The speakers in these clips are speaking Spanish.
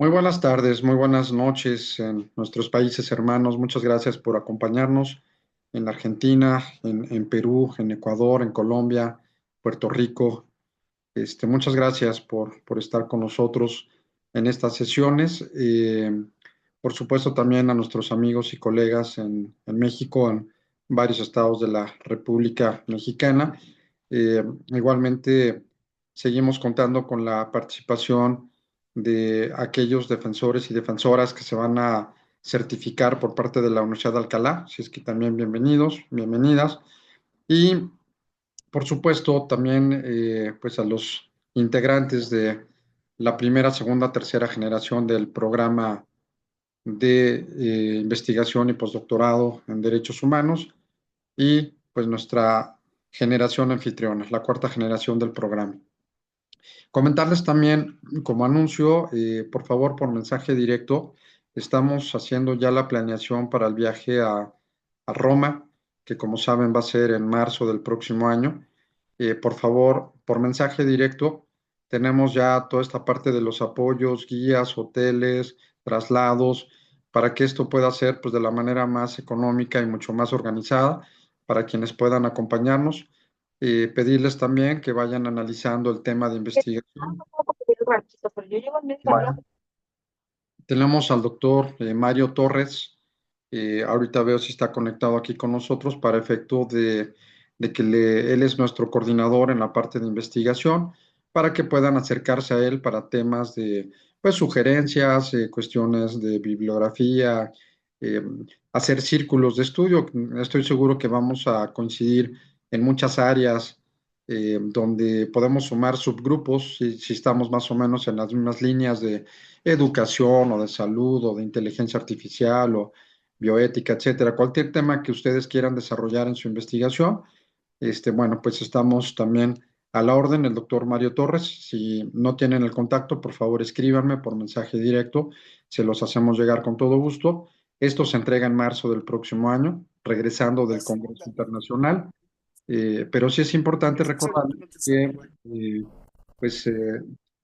Muy buenas tardes, muy buenas noches en nuestros países hermanos. Muchas gracias por acompañarnos en Argentina, en Perú, en Ecuador, en Colombia, Puerto Rico. Muchas gracias por estar con nosotros en estas sesiones. Por supuesto, también a nuestros amigos y colegas en México, en varios estados de la República Mexicana. Igualmente, seguimos contando con la participación de aquellos defensores y defensoras que se van a certificar por parte de la Universidad de Alcalá. Así es que también bienvenidos, bienvenidas. Y por supuesto, también pues a los integrantes de la primera, segunda, tercera generación del programa de investigación y postdoctorado en derechos humanos y pues nuestra generación anfitriona, la cuarta generación del programa. Comentarles también como anuncio, por favor, por mensaje directo, estamos haciendo ya la planeación para el viaje a Roma, que como saben va a ser en marzo del próximo año. Por favor, por mensaje directo, tenemos ya toda esta parte de los apoyos, guías, hoteles, traslados, para que esto pueda ser pues de la manera más económica y mucho más organizada para quienes puedan acompañarnos. Pedirles también que vayan analizando el tema de investigación. Bueno, tenemos al doctor Mario Torres. Ahorita veo si está conectado aquí con nosotros para efecto de que él es nuestro coordinador en la parte de investigación, para que puedan acercarse a él para temas de pues, sugerencias, cuestiones de bibliografía, eh, hacer círculos de estudio. Estoy seguro que vamos a coincidir en muchas áreas donde podemos sumar subgrupos si estamos más o menos en las mismas líneas de educación o de salud o de inteligencia artificial o bioética, etcétera. Cualquier tema que ustedes quieran desarrollar en su investigación, bueno, pues estamos también a la orden, el doctor Mario Torres. Si no tienen el contacto, por favor escríbanme por mensaje directo, se los hacemos llegar con todo gusto. Esto se entrega en marzo del próximo año, regresando del Congreso Internacional. Pero sí es importante recordar que pues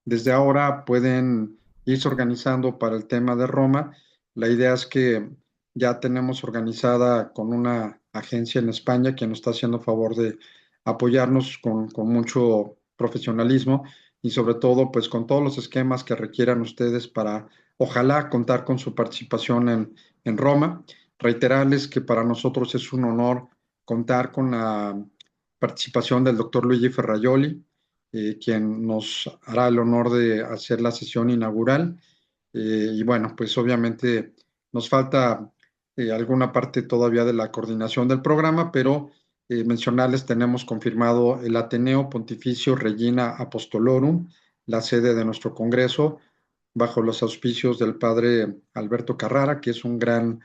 desde ahora pueden irse organizando para el tema de Roma. La idea es que ya tenemos organizada con una agencia en España que nos está haciendo favor de apoyarnos con mucho profesionalismo y sobre todo pues con todos los esquemas que requieran ustedes para ojalá contar con su participación en Roma. Reiterarles que para nosotros es un honor contar con la participación del doctor Luigi Ferraioli, quien nos hará el honor de hacer la sesión inaugural. Y bueno, pues obviamente nos falta alguna parte todavía de la coordinación del programa, pero mencionarles, tenemos confirmado el Ateneo Pontificio Regina Apostolorum, la sede de nuestro congreso, bajo los auspicios del padre Alberto Carrara, que es un gran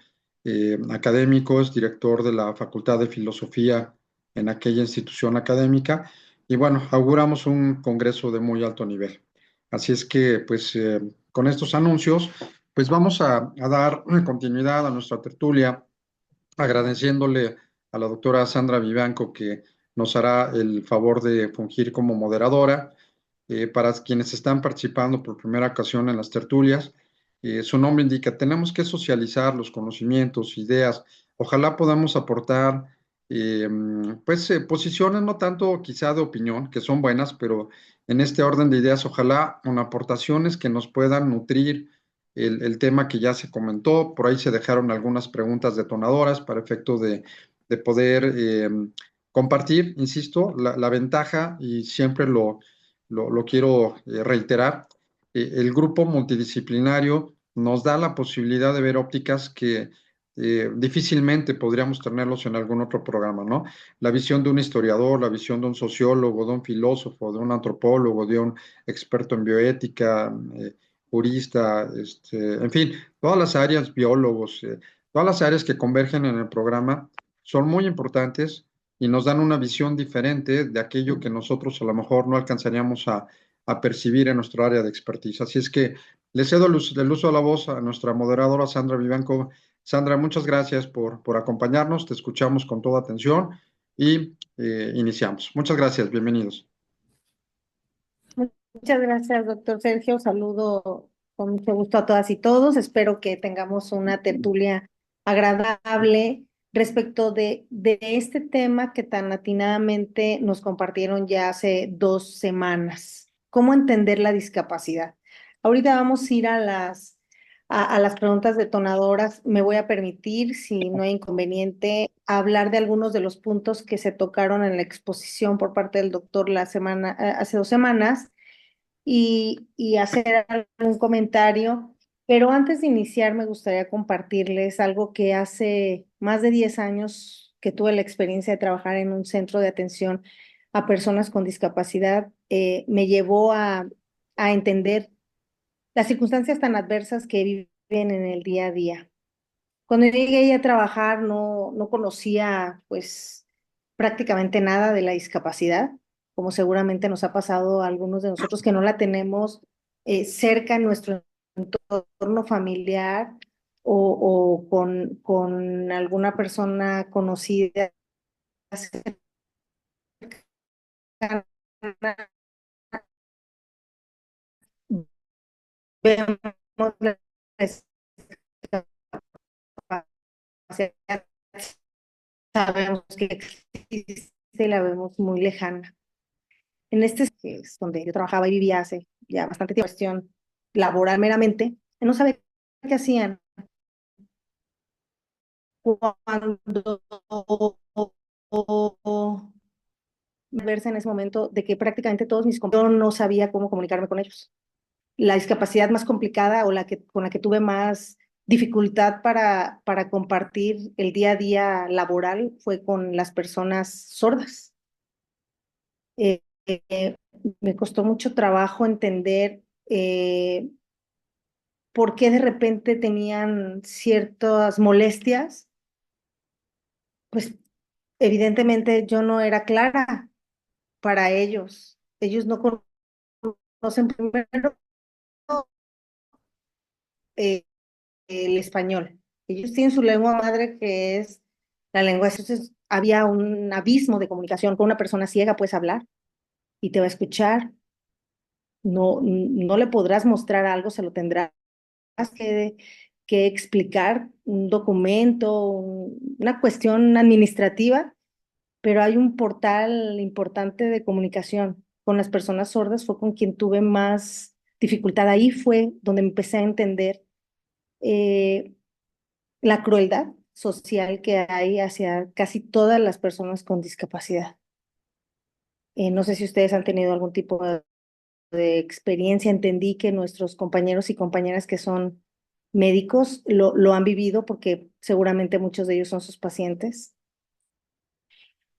académico, es director de la Facultad de Filosofía en aquella institución académica. Y bueno, auguramos un congreso de muy alto nivel. Así es que, pues, con estos anuncios, pues vamos a dar continuidad a nuestra tertulia, agradeciéndole a la doctora Sandra Vivanco que nos hará el favor de fungir como moderadora. Para quienes están participando por primera ocasión en las tertulias, su nombre indica, tenemos que socializar los conocimientos, ideas, ojalá podamos aportar pues posiciones no tanto quizá de opinión, que son buenas, pero en este orden de ideas, ojalá con aportaciones que nos puedan nutrir el tema que ya se comentó. Por ahí se dejaron algunas preguntas detonadoras para efecto de poder compartir, insisto, la ventaja, y siempre lo quiero reiterar, el grupo multidisciplinario nos da la posibilidad de ver ópticas que difícilmente podríamos tenerlos en algún otro programa, ¿no? La visión de un historiador, la visión de un sociólogo, de un filósofo, de un antropólogo, de un experto en bioética, jurista, en fin, todas las áreas, biólogos, todas las áreas que convergen en el programa son muy importantes y nos dan una visión diferente de aquello que nosotros a lo mejor no alcanzaríamos a percibir en nuestro área de expertise. Así es que le cedo el uso de la voz a nuestra moderadora Sandra Vivanco. Sandra, muchas gracias por acompañarnos, te escuchamos con toda atención y iniciamos. Muchas gracias, bienvenidos. Muchas gracias, doctor Sergio. Saludo Con mucho gusto a todas y todos. Espero que tengamos una tertulia agradable respecto de este tema que tan atinadamente nos compartieron ya hace 2 semanas. ¿Cómo entender la discapacidad? Ahorita vamos a ir a las preguntas detonadoras. Me voy a permitir, si no hay inconveniente, hablar de algunos de los puntos que se tocaron en la exposición por parte del doctor hace 2 semanas y hacer algún comentario. Pero antes de iniciar, me gustaría compartirles algo que hace más de 10 años que tuve la experiencia de trabajar en un centro de atención a personas con discapacidad, me llevó a entender las circunstancias tan adversas que viven en el día a día. Cuando llegué a trabajar no conocía pues prácticamente nada de la discapacidad, como seguramente nos ha pasado a algunos de nosotros que no la tenemos cerca en nuestro entorno familiar o con alguna persona conocida cercana. Vemos la discapacidad, sabemos que existe y la vemos muy lejana. En que es donde yo trabajaba y vivía hace ya bastante tiempo, cuestión laboral meramente, no sabía qué hacían cuando verse en ese momento de que prácticamente todos mis compañeros, yo no sabía cómo comunicarme con ellos. La discapacidad más complicada o con la que tuve más dificultad para compartir el día a día laboral fue con las personas sordas. Eh, eh, Me costó mucho trabajo entender por qué de repente tenían ciertas molestias. Pues evidentemente yo no era clara para ellos. Ellos no conocen primero eh, el español. Ellos tienen su lengua madre que es la lengua. Entonces había un abismo de comunicación. Con una persona ciega puedes hablar y te va a escuchar. No le podrás mostrar algo, se lo tendrás que, que explicar un documento, una cuestión administrativa, pero hay un portal importante de comunicación. Con las personas sordas fue con quien tuve más dificultad. Ahí fue donde empecé a entender eh, la crueldad social que hay hacia casi todas las personas con discapacidad. No sé si ustedes han tenido algún tipo de experiencia. Entendí que nuestros compañeros y compañeras que son médicos lo han vivido porque seguramente muchos de ellos son sus pacientes.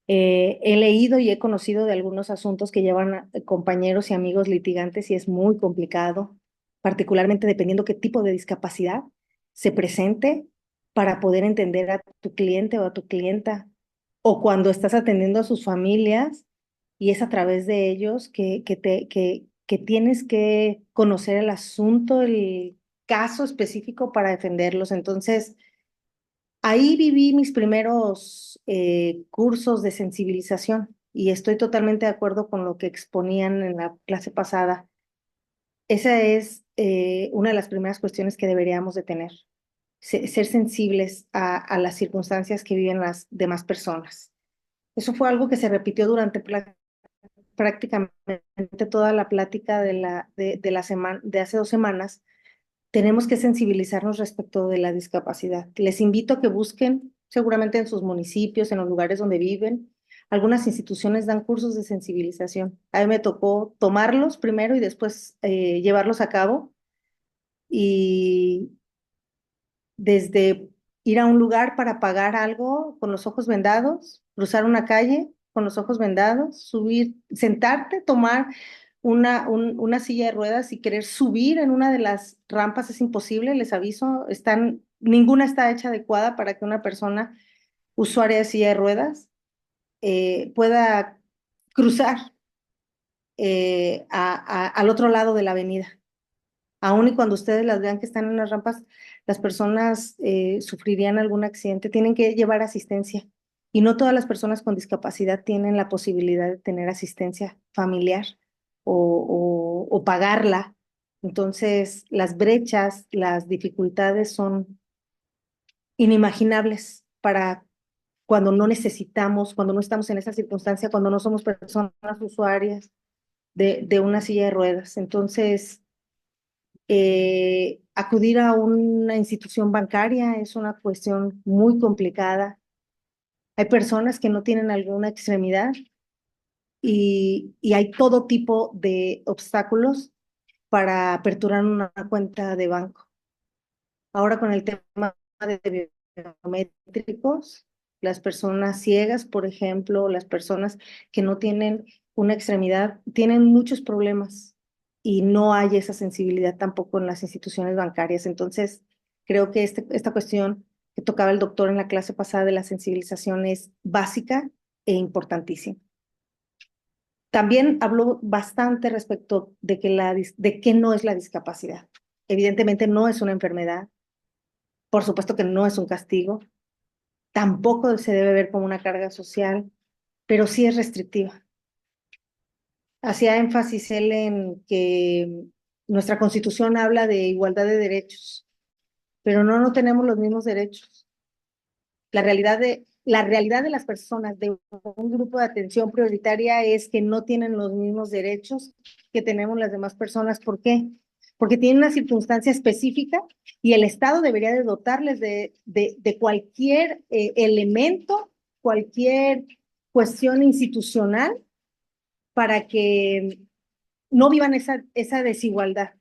He leído y he conocido de algunos asuntos que llevan a compañeros y amigos litigantes y es muy complicado, particularmente dependiendo qué tipo de discapacidad se presente para poder entender a tu cliente o a tu clienta, o cuando estás atendiendo a sus familias y es a través de ellos que tienes que conocer el asunto, el caso específico para defenderlos. Entonces, ahí viví mis primeros cursos de sensibilización y estoy totalmente de acuerdo con lo que exponían en la clase pasada. Esa es una de las primeras cuestiones que deberíamos de tener, ser sensibles a las circunstancias que viven las demás personas. Eso fue algo que se repitió durante prácticamente toda la plática de la semana, de hace 2 semanas. Tenemos que sensibilizarnos respecto de la discapacidad. Les invito a que busquen, seguramente en sus municipios, en los lugares donde viven. Algunas instituciones dan cursos de sensibilización. A mí me tocó tomarlos primero y después llevarlos a cabo. Y desde ir a un lugar para pagar algo con los ojos vendados, cruzar una calle con los ojos vendados, subir, sentarte, tomar una silla de ruedas y querer subir en una de las rampas es imposible, les aviso, ninguna está hecha adecuada para que una persona usuaria de silla de ruedas pueda cruzar al otro lado de la avenida. Aún y cuando ustedes las vean que están en las rampas, las personas sufrirían algún accidente, tienen que llevar asistencia. Y no todas las personas con discapacidad tienen la posibilidad de tener asistencia familiar o pagarla. Entonces, las brechas, las dificultades son inimaginables para cuando no necesitamos, cuando no estamos en esa circunstancia, cuando no somos personas usuarias de una silla de ruedas. Entonces, acudir a una institución bancaria es una cuestión muy complicada. Hay personas que no tienen alguna extremidad y hay todo tipo de obstáculos para aperturar una cuenta de banco. Ahora con el tema de biométricos, las personas ciegas, por ejemplo, las personas que no tienen una extremidad, tienen muchos problemas y no hay esa sensibilidad tampoco en las instituciones bancarias. Entonces, creo que esta cuestión que tocaba el doctor en la clase pasada de la sensibilización es básica e importantísima. También habló bastante respecto de de qué no es la discapacidad. Evidentemente no es una enfermedad, por supuesto que no es un castigo, tampoco se debe ver como una carga social, pero sí es restrictiva. Hacía énfasis él en que nuestra Constitución habla de igualdad de derechos, pero no tenemos los mismos derechos. La realidad de las personas de un grupo de atención prioritaria es que no tienen los mismos derechos que tenemos las demás personas. ¿Por qué? Porque tienen una circunstancia específica y el Estado debería de dotarles de cualquier elemento, cualquier cuestión institucional para que no vivan esa desigualdad.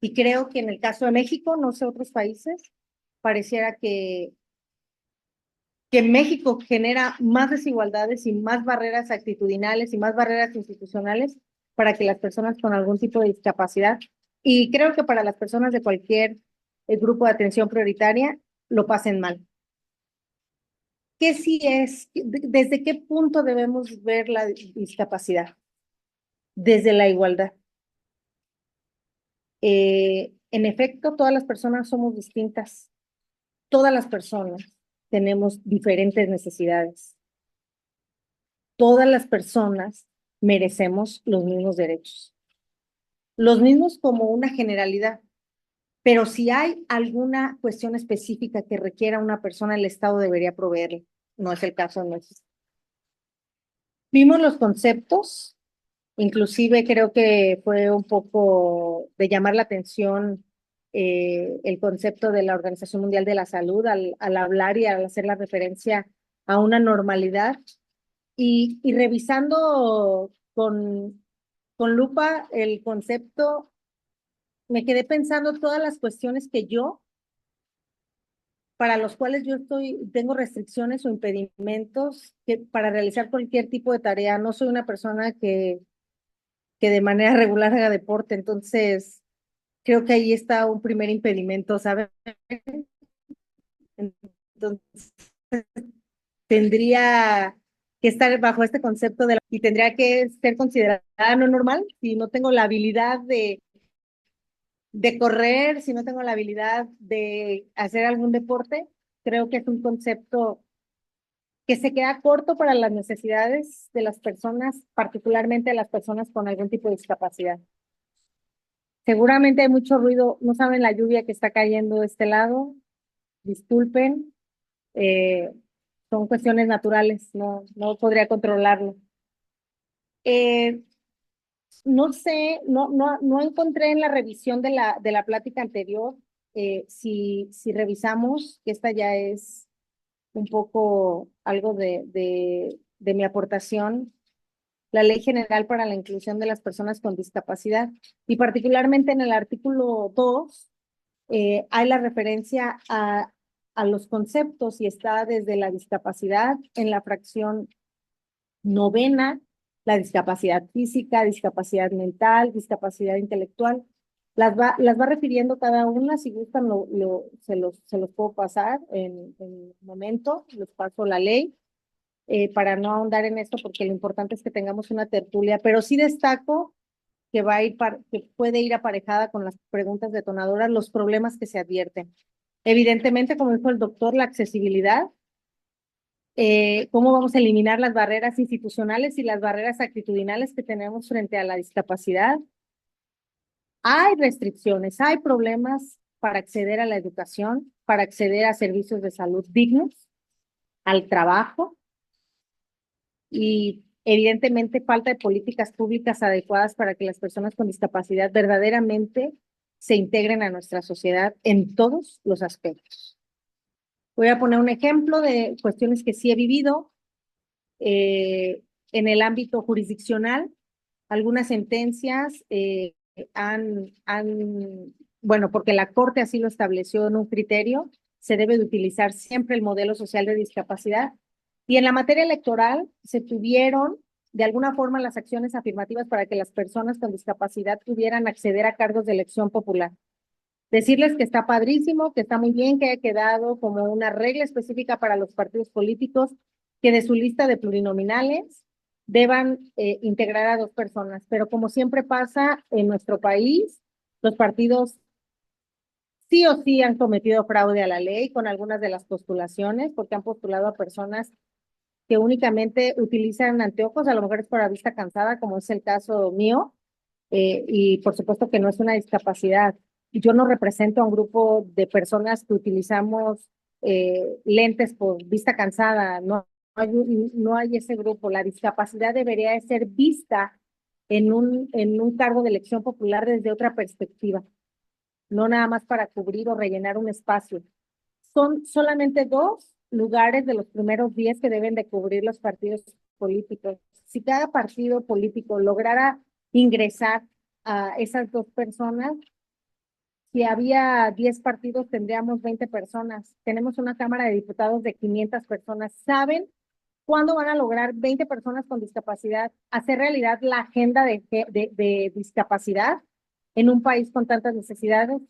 Y creo que en el caso de México, no sé otros países, pareciera que México genera más desigualdades y más barreras actitudinales y más barreras institucionales para que las personas con algún tipo de discapacidad, y creo que para las personas de cualquier grupo de atención prioritaria, lo pasen mal. ¿Qué sí es? ¿Desde qué punto debemos ver la discapacidad? Desde la igualdad. En efecto, todas las personas somos distintas. Todas las personas tenemos diferentes necesidades. Todas las personas merecemos los mismos derechos, los mismos como una generalidad, pero si hay alguna cuestión específica que requiera una persona, el Estado debería proveerle. No es el caso de México. Vimos los conceptos, inclusive creo que fue un poco de llamar la atención el concepto de la Organización Mundial de la Salud al hablar y al hacer la referencia a una normalidad. Y revisando con lupa el concepto, me quedé pensando todas las cuestiones que para los cuales tengo restricciones o impedimentos para realizar cualquier tipo de tarea. No soy una persona que de manera regular haga deporte, entonces creo que ahí está un primer impedimento, ¿sabes? Entonces, tendría que estar bajo este concepto y tendría que ser considerada no normal si no tengo la habilidad de correr, si no tengo la habilidad de hacer algún deporte. Creo que es un concepto que se queda corto para las necesidades de las personas, particularmente de las personas con algún tipo de discapacidad. Seguramente hay mucho ruido, no saben la lluvia que está cayendo de este lado, disculpen, eh, son cuestiones naturales, no podría controlarlo. Eh, no sé, no encontré en la revisión de la plática anterior si revisamos, que esta ya es un poco algo de mi aportación, la Ley General para la Inclusión de las Personas con Discapacidad, y particularmente en el artículo 2 hay la referencia a los conceptos y está desde la discapacidad en la fracción novena, la discapacidad física, discapacidad mental, discapacidad intelectual. Las va refiriendo cada una, si gustan se los puedo pasar en un momento, les paso la ley para no ahondar en esto porque lo importante es que tengamos una tertulia, pero sí destaco que que puede ir aparejada con las preguntas detonadoras, los problemas que se advierten. Evidentemente, como dijo el doctor, la accesibilidad, cómo vamos a eliminar las barreras institucionales y las barreras actitudinales que tenemos frente a la discapacidad, Hay restricciones, hay problemas para acceder a la educación, para acceder a servicios de salud dignos, al trabajo y evidentemente falta de políticas públicas adecuadas para que las personas con discapacidad verdaderamente se integren a nuestra sociedad en todos los aspectos. Voy a poner un ejemplo de cuestiones que sí he vivido eh, en el ámbito jurisdiccional. Algunas sentencias bueno, porque la Corte así lo estableció en un criterio, se debe de utilizar siempre el modelo social de discapacidad. Y en la materia electoral se tuvieron de alguna forma las acciones afirmativas para que las personas con discapacidad pudieran acceder a cargos de elección popular. Decirles que está padrísimo, que está muy bien, que haya quedado como una regla específica para los partidos políticos, que de su lista de plurinominales deban integrar a dos personas. Pero como siempre pasa en nuestro país, los partidos sí o sí han cometido fraude a la ley con algunas de las postulaciones, porque han postulado a personas que únicamente utilizan anteojos, a lo mejor es para vista cansada, como es el caso mío, y por supuesto que no es una discapacidad. Yo no represento a un grupo de personas que utilizamos lentes por vista cansada, no hay ese grupo. La discapacidad debería de ser vista en un cargo de elección popular desde otra perspectiva, no nada más para cubrir o rellenar un espacio. Son solamente dos lugares de los primeros 10 que deben de cubrir los partidos políticos. Si cada partido político lograra ingresar a esas dos personas, si había 10 partidos, tendríamos 20 personas. Tenemos una Cámara de Diputados de 500 personas. ¿Saben cuándo van a lograr 20 personas con discapacidad hacer realidad la agenda de discapacidad en un país con tantas necesidades?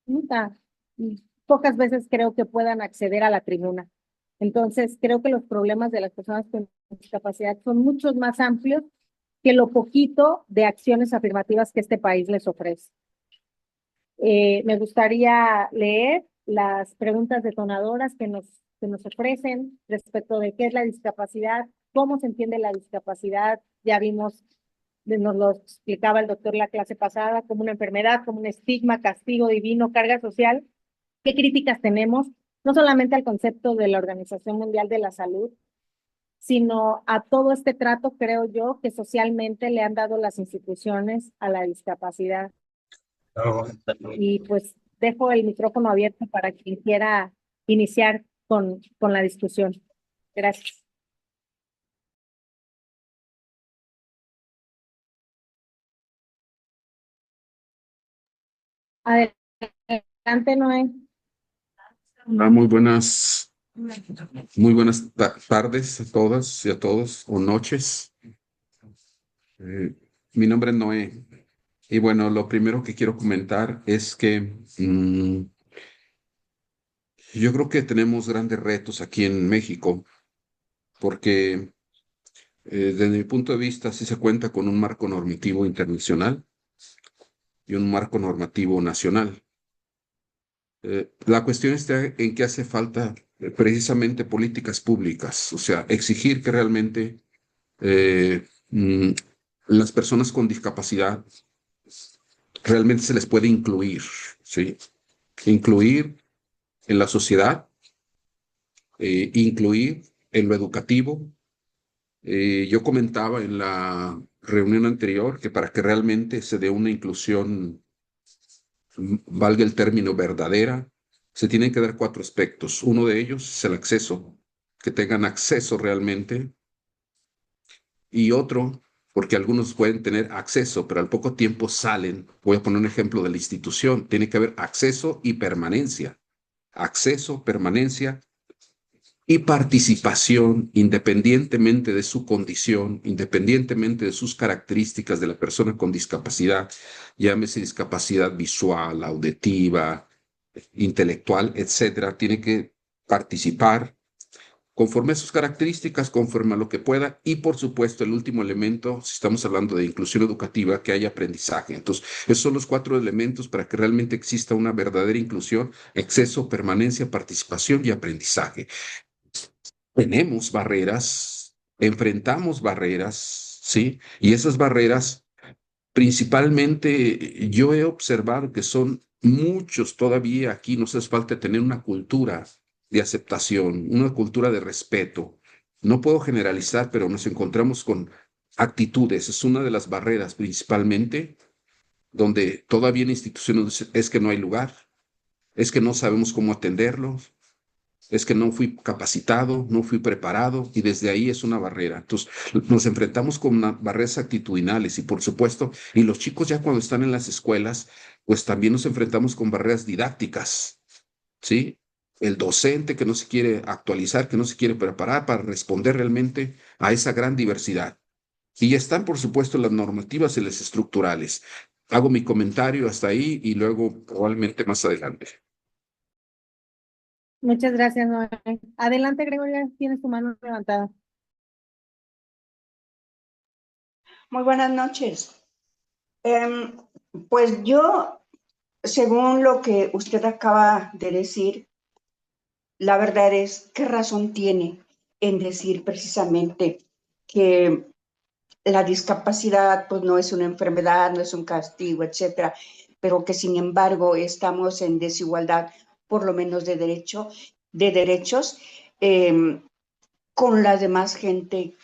Nunca. Y pocas veces creo que puedan acceder a la tribuna. Entonces, creo que los problemas de las personas con discapacidad son muchos más amplios que lo poquito de acciones afirmativas que este país les ofrece. Me gustaría leer las preguntas detonadoras que nos ofrecen respecto de qué es la discapacidad, cómo se entiende la discapacidad. Ya vimos, nos lo explicaba el doctor la clase pasada, como una enfermedad, como un estigma, castigo divino, carga social. ¿Qué críticas tenemos? No solamente al concepto de la Organización Mundial de la Salud, sino a todo este trato, creo yo, que socialmente le han dado las instituciones a la discapacidad. Y pues dejo el micrófono abierto para quien quiera iniciar con la discusión. Gracias. Adelante, Noé. Hola, muy buenas tardes a todas y a todos, o noches. Eh, Mi nombre es Noé. Y bueno, lo primero que quiero comentar es que yo creo que tenemos grandes retos aquí en México, porque desde mi punto de vista sí se cuenta con un marco normativo internacional y un marco normativo nacional. La cuestión está en que hace falta precisamente políticas públicas, o sea, exigir que realmente eh, mm, las personas con discapacidad realmente se les puede incluir, ¿sí? Incluir en la sociedad, incluir en lo educativo. Yo comentaba en la reunión anterior que para que realmente se dé una inclusión, valga el término verdadera, se tienen que dar cuatro aspectos. Uno de ellos es el acceso, que tengan acceso realmente, y otro, porque algunos pueden tener acceso, pero al poco tiempo salen. Voy a poner un ejemplo de la institución. Tiene que haber acceso y permanencia. Acceso, permanencia y participación, independientemente de su condición, independientemente de sus características de la persona con discapacidad, llámese discapacidad visual, auditiva, intelectual, etcétera, tiene que participar conforme a sus características, conforme a lo que pueda, y por supuesto el último elemento, si estamos hablando de inclusión educativa, que haya aprendizaje. Entonces, esos son los cuatro elementos para que realmente exista una verdadera inclusión: acceso, permanencia, participación y aprendizaje. Tenemos barreras, enfrentamos barreras, ¿sí? Y esas barreras Principalmente yo he observado que son muchos todavía aquí, nos hace falta tener una cultura de aceptación, una cultura de respeto. No puedo generalizar, pero nos encontramos con actitudes, es una de las barreras principalmente, donde todavía en instituciones es que no hay lugar, es que no sabemos cómo atenderlos, es que no fui capacitado, no fui preparado y desde ahí es una barrera. Entonces, nos enfrentamos con barreras actitudinales y por supuesto, y los chicos ya cuando están en las escuelas, pues también nos enfrentamos con barreras didácticas, ¿sí? El docente que no se quiere actualizar, que no se quiere preparar para responder realmente a esa gran diversidad. Y están, por supuesto, las normativas y las estructurales. Hago mi comentario hasta ahí y luego probablemente más adelante. Muchas gracias, Noé. Adelante, Gregoria, tienes tu mano levantada. Muy buenas noches. Pues yo, según lo que usted acaba de decir, la verdad es, ¿qué razón tiene en decir precisamente que la discapacidad pues no es una enfermedad, no es un castigo, etcétera, pero que sin embargo estamos en desigualdad, por lo menos de derechos, con la demás gente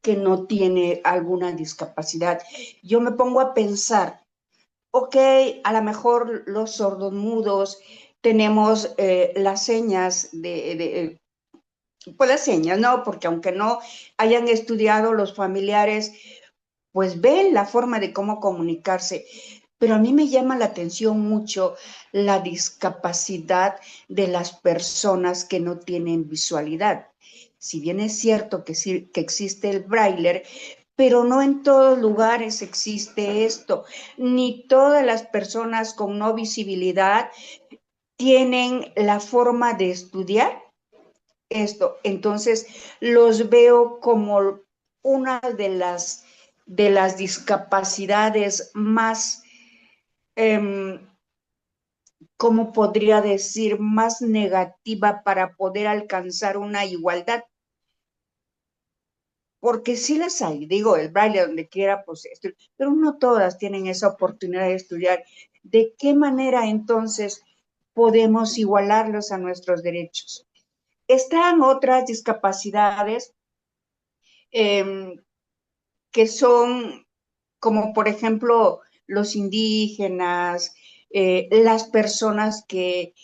que no tiene alguna discapacidad? Yo me pongo a pensar, ok, a lo mejor los sordomudos tenemos las señas pues las señas, ¿no? Porque aunque no hayan estudiado los familiares, pues ven la forma de cómo comunicarse. Pero a mí me llama la atención mucho la discapacidad de las personas que no tienen visualidad. Si bien es cierto que, sí, que existe el braille, pero no en todos lugares existe esto, ni todas las personas con no visibilidad tienen la forma de estudiar esto. Entonces, los veo como una de las discapacidades más, ¿cómo podría decir?, más negativa para poder alcanzar una igualdad. Porque sí las hay, digo, el braille donde quiera, pues, pero no todas tienen esa oportunidad de estudiar. ¿De qué manera entonces podemos igualarlos a nuestros derechos? Están otras discapacidades que son como por ejemplo los indígenas, las personas que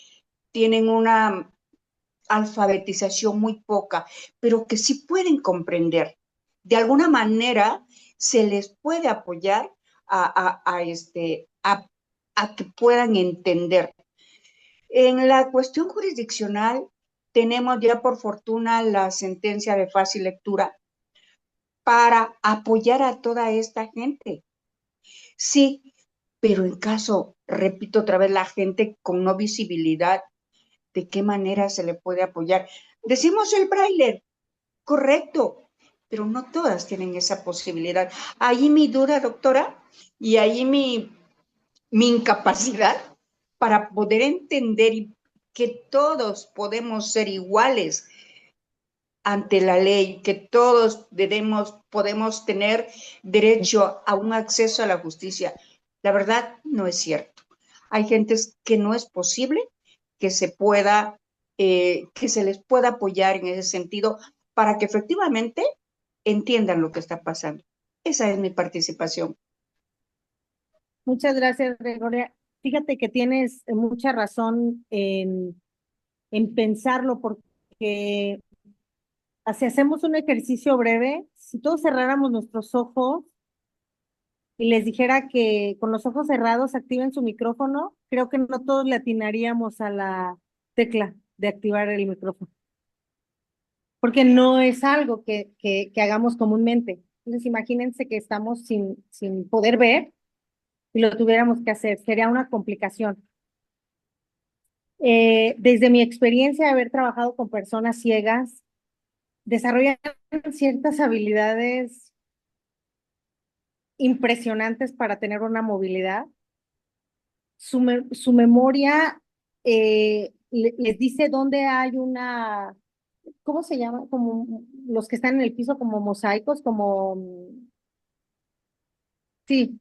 tienen una alfabetización muy poca, pero que sí pueden comprender. De alguna manera se les puede apoyar a que puedan entender. En la cuestión jurisdiccional tenemos ya por fortuna la sentencia de fácil lectura para apoyar a toda esta gente. Sí, pero en caso, repito otra vez, la gente con no visibilidad, ¿de qué manera se le puede apoyar? Decimos el braille, correcto, pero no todas tienen esa posibilidad. Ahí mi duda, doctora, y ahí mi incapacidad para poder entender que todos podemos ser iguales ante la ley, que todos podemos tener derecho a un acceso a la justicia. La verdad no es cierto. Hay gentes que no es posible que que se les pueda apoyar en ese sentido para que efectivamente entiendan lo que está pasando. Esa es mi participación. Muchas gracias, Gregoria. Fíjate que tienes mucha razón en pensarlo, porque si hacemos un ejercicio breve, si todos cerráramos nuestros ojos y les dijera que con los ojos cerrados activen su micrófono, creo que no todos le atinaríamos a la tecla de activar el micrófono, porque no es algo que hagamos comúnmente. Entonces, imagínense que estamos sin poder ver y lo tuviéramos que hacer, sería una complicación. Desde mi experiencia de haber trabajado con personas ciegas, desarrollan ciertas habilidades impresionantes para tener una movilidad. Su memoria les dice dónde hay una, ¿cómo se llama? Como los que están en el piso como mosaicos, como Sí,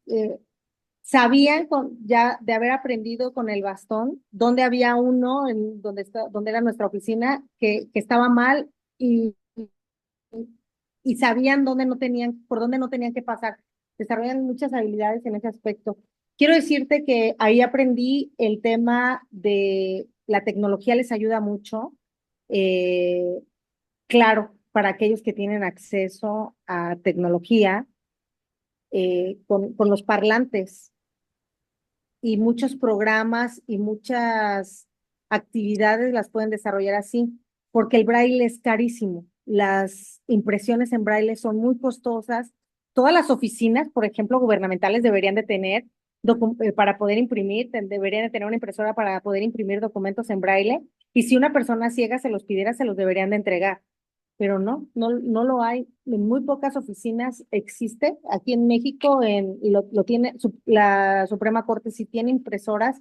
sabían ya de haber aprendido con el bastón dónde había uno, donde era nuestra oficina, que estaba mal y, y sabían dónde no tenían, por dónde no tenían que pasar. Desarrollan muchas habilidades en ese aspecto. Quiero decirte que ahí aprendí el tema de la tecnología les ayuda mucho. Eh, claro, para aquellos que tienen acceso a tecnología, con los parlantes y muchos programas y muchas actividades las pueden desarrollar así, porque el braille es carísimo. Las impresiones en braille son muy costosas. Todas las oficinas, por ejemplo, gubernamentales deberían de tener, para poder imprimir, deberían de tener una impresora para poder imprimir documentos en braille. Y si una persona ciega se los pidiera, se los deberían de entregar, pero no lo hay. En muy pocas oficinas existe. Aquí en México, lo tiene la Suprema Corte, sí tiene impresoras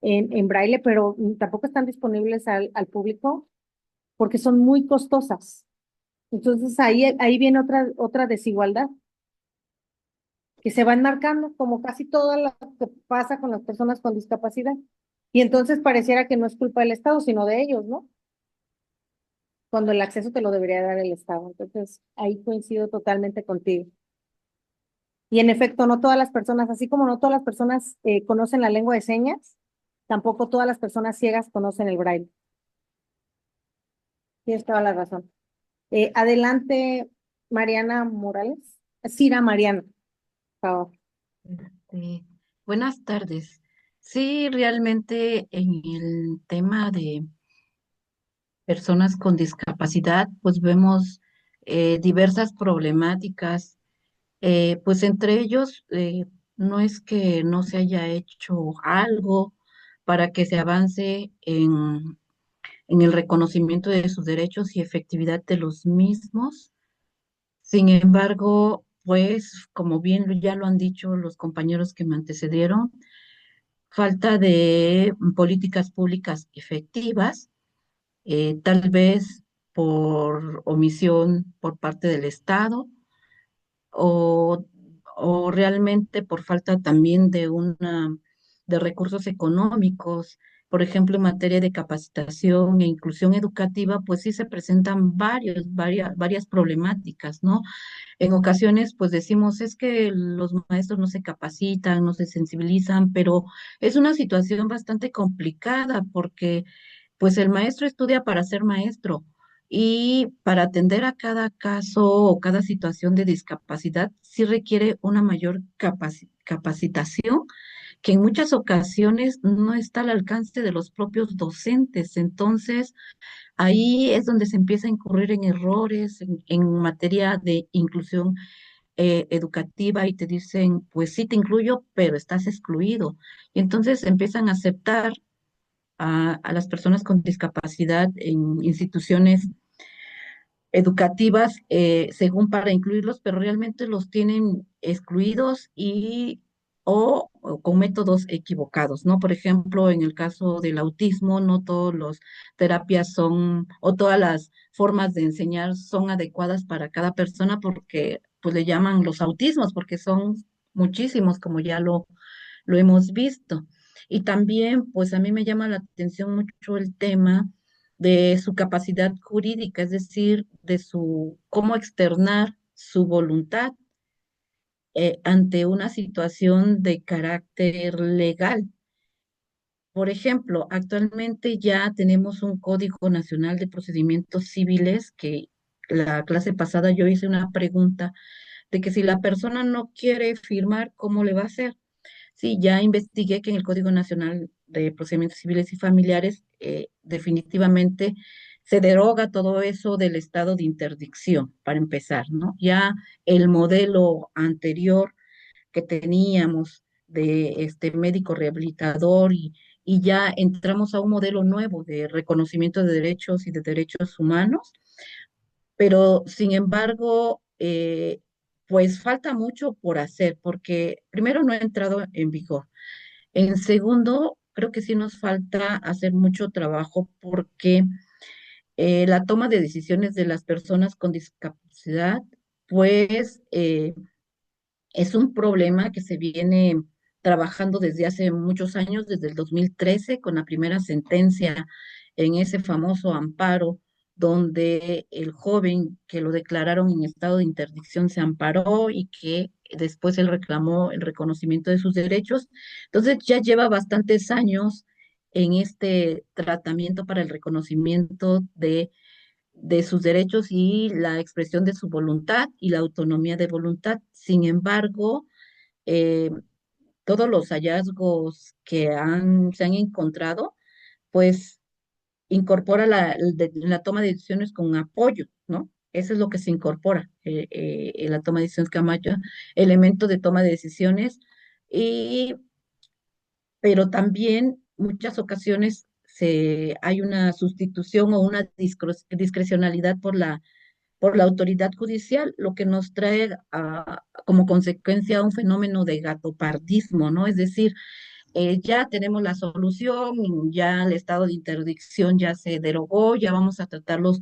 en braille, pero tampoco están disponibles al público porque son muy costosas. Entonces ahí viene otra desigualdad que se va enmarcando, como casi todo lo que pasa con las personas con discapacidad. Y entonces pareciera que no es culpa del Estado, sino de ellos, ¿no? Cuando el acceso te lo debería dar el Estado. Entonces, ahí coincido totalmente contigo. Y en efecto, no todas las personas, así como no todas las personas conocen la lengua de señas, tampoco todas las personas ciegas conocen el braille. Tienes toda la razón. Adelante, Mariana Morales. Cira Mariana, por favor. Este, buenas tardes. Sí, realmente en el tema de personas con discapacidad, pues vemos diversas problemáticas, pues entre ellos no es que no se haya hecho algo para que se avance en el reconocimiento de sus derechos y efectividad de los mismos. Sin embargo, pues como bien ya lo han dicho los compañeros que me antecedieron, falta de políticas públicas efectivas, tal vez por omisión por parte del Estado o, o realmente por falta también de recursos económicos. Por ejemplo, en materia de capacitación e inclusión educativa, pues sí se presentan varias problemáticas, ¿no? En ocasiones, pues decimos, es que los maestros no se capacitan, no se sensibilizan, pero es una situación bastante complicada porque pues el maestro estudia para ser maestro y para atender a cada caso o cada situación de discapacidad sí requiere una mayor capacitación que en muchas ocasiones no está al alcance de los propios docentes. Entonces, ahí es donde se empieza a incurrir en errores en materia de inclusión educativa y te dicen, pues sí te incluyo, pero estás excluido. Y entonces empiezan a aceptar a las personas con discapacidad en instituciones educativas según para incluirlos, pero realmente los tienen excluidos o con métodos equivocados, ¿no? Por ejemplo, en el caso del autismo, no todas las terapias son, o todas las formas de enseñar son adecuadas para cada persona porque pues le llaman los autismos, porque son muchísimos, como ya lo hemos visto. Y también, pues a mí me llama la atención mucho el tema de su capacidad jurídica, es decir, de su cómo externar su voluntad ante una situación de carácter legal. Por ejemplo, actualmente ya tenemos un Código Nacional de Procedimientos Civiles que la clase pasada yo hice una pregunta de que si la persona no quiere firmar, ¿cómo le va a hacer? Sí, ya investigué que en el Código Nacional de Procedimientos Civiles y Familiares definitivamente se deroga todo eso del estado de interdicción, para empezar, ¿no? Ya el modelo anterior que teníamos de este médico rehabilitador y ya entramos a un modelo nuevo de reconocimiento de derechos y de derechos humanos, pero sin embargo, pues falta mucho por hacer, porque primero no ha entrado en vigor. En segundo, creo que sí nos falta hacer mucho trabajo porque la toma de decisiones de las personas con discapacidad, pues Es un problema que se viene trabajando desde hace muchos años, desde el 2013, con la primera sentencia en ese famoso amparo, donde el joven que lo declararon en estado de interdicción se amparó y que después él reclamó el reconocimiento de sus derechos. Entonces ya lleva bastantes años en este tratamiento para el reconocimiento de sus derechos y la expresión de su voluntad y la autonomía de voluntad. Sin embargo, eh, todos los hallazgos que se han encontrado, pues incorpora la toma de decisiones con apoyo, ¿no? Eso es lo que se incorpora en la toma de decisiones, Camacho, elemento de toma de decisiones, y, pero también muchas ocasiones hay una sustitución o una discrecionalidad por la autoridad judicial, lo que nos trae como consecuencia un fenómeno de gatopardismo, ¿no? Es decir, ya tenemos la solución, ya el estado de interdicción ya se derogó, ya vamos a tratarlos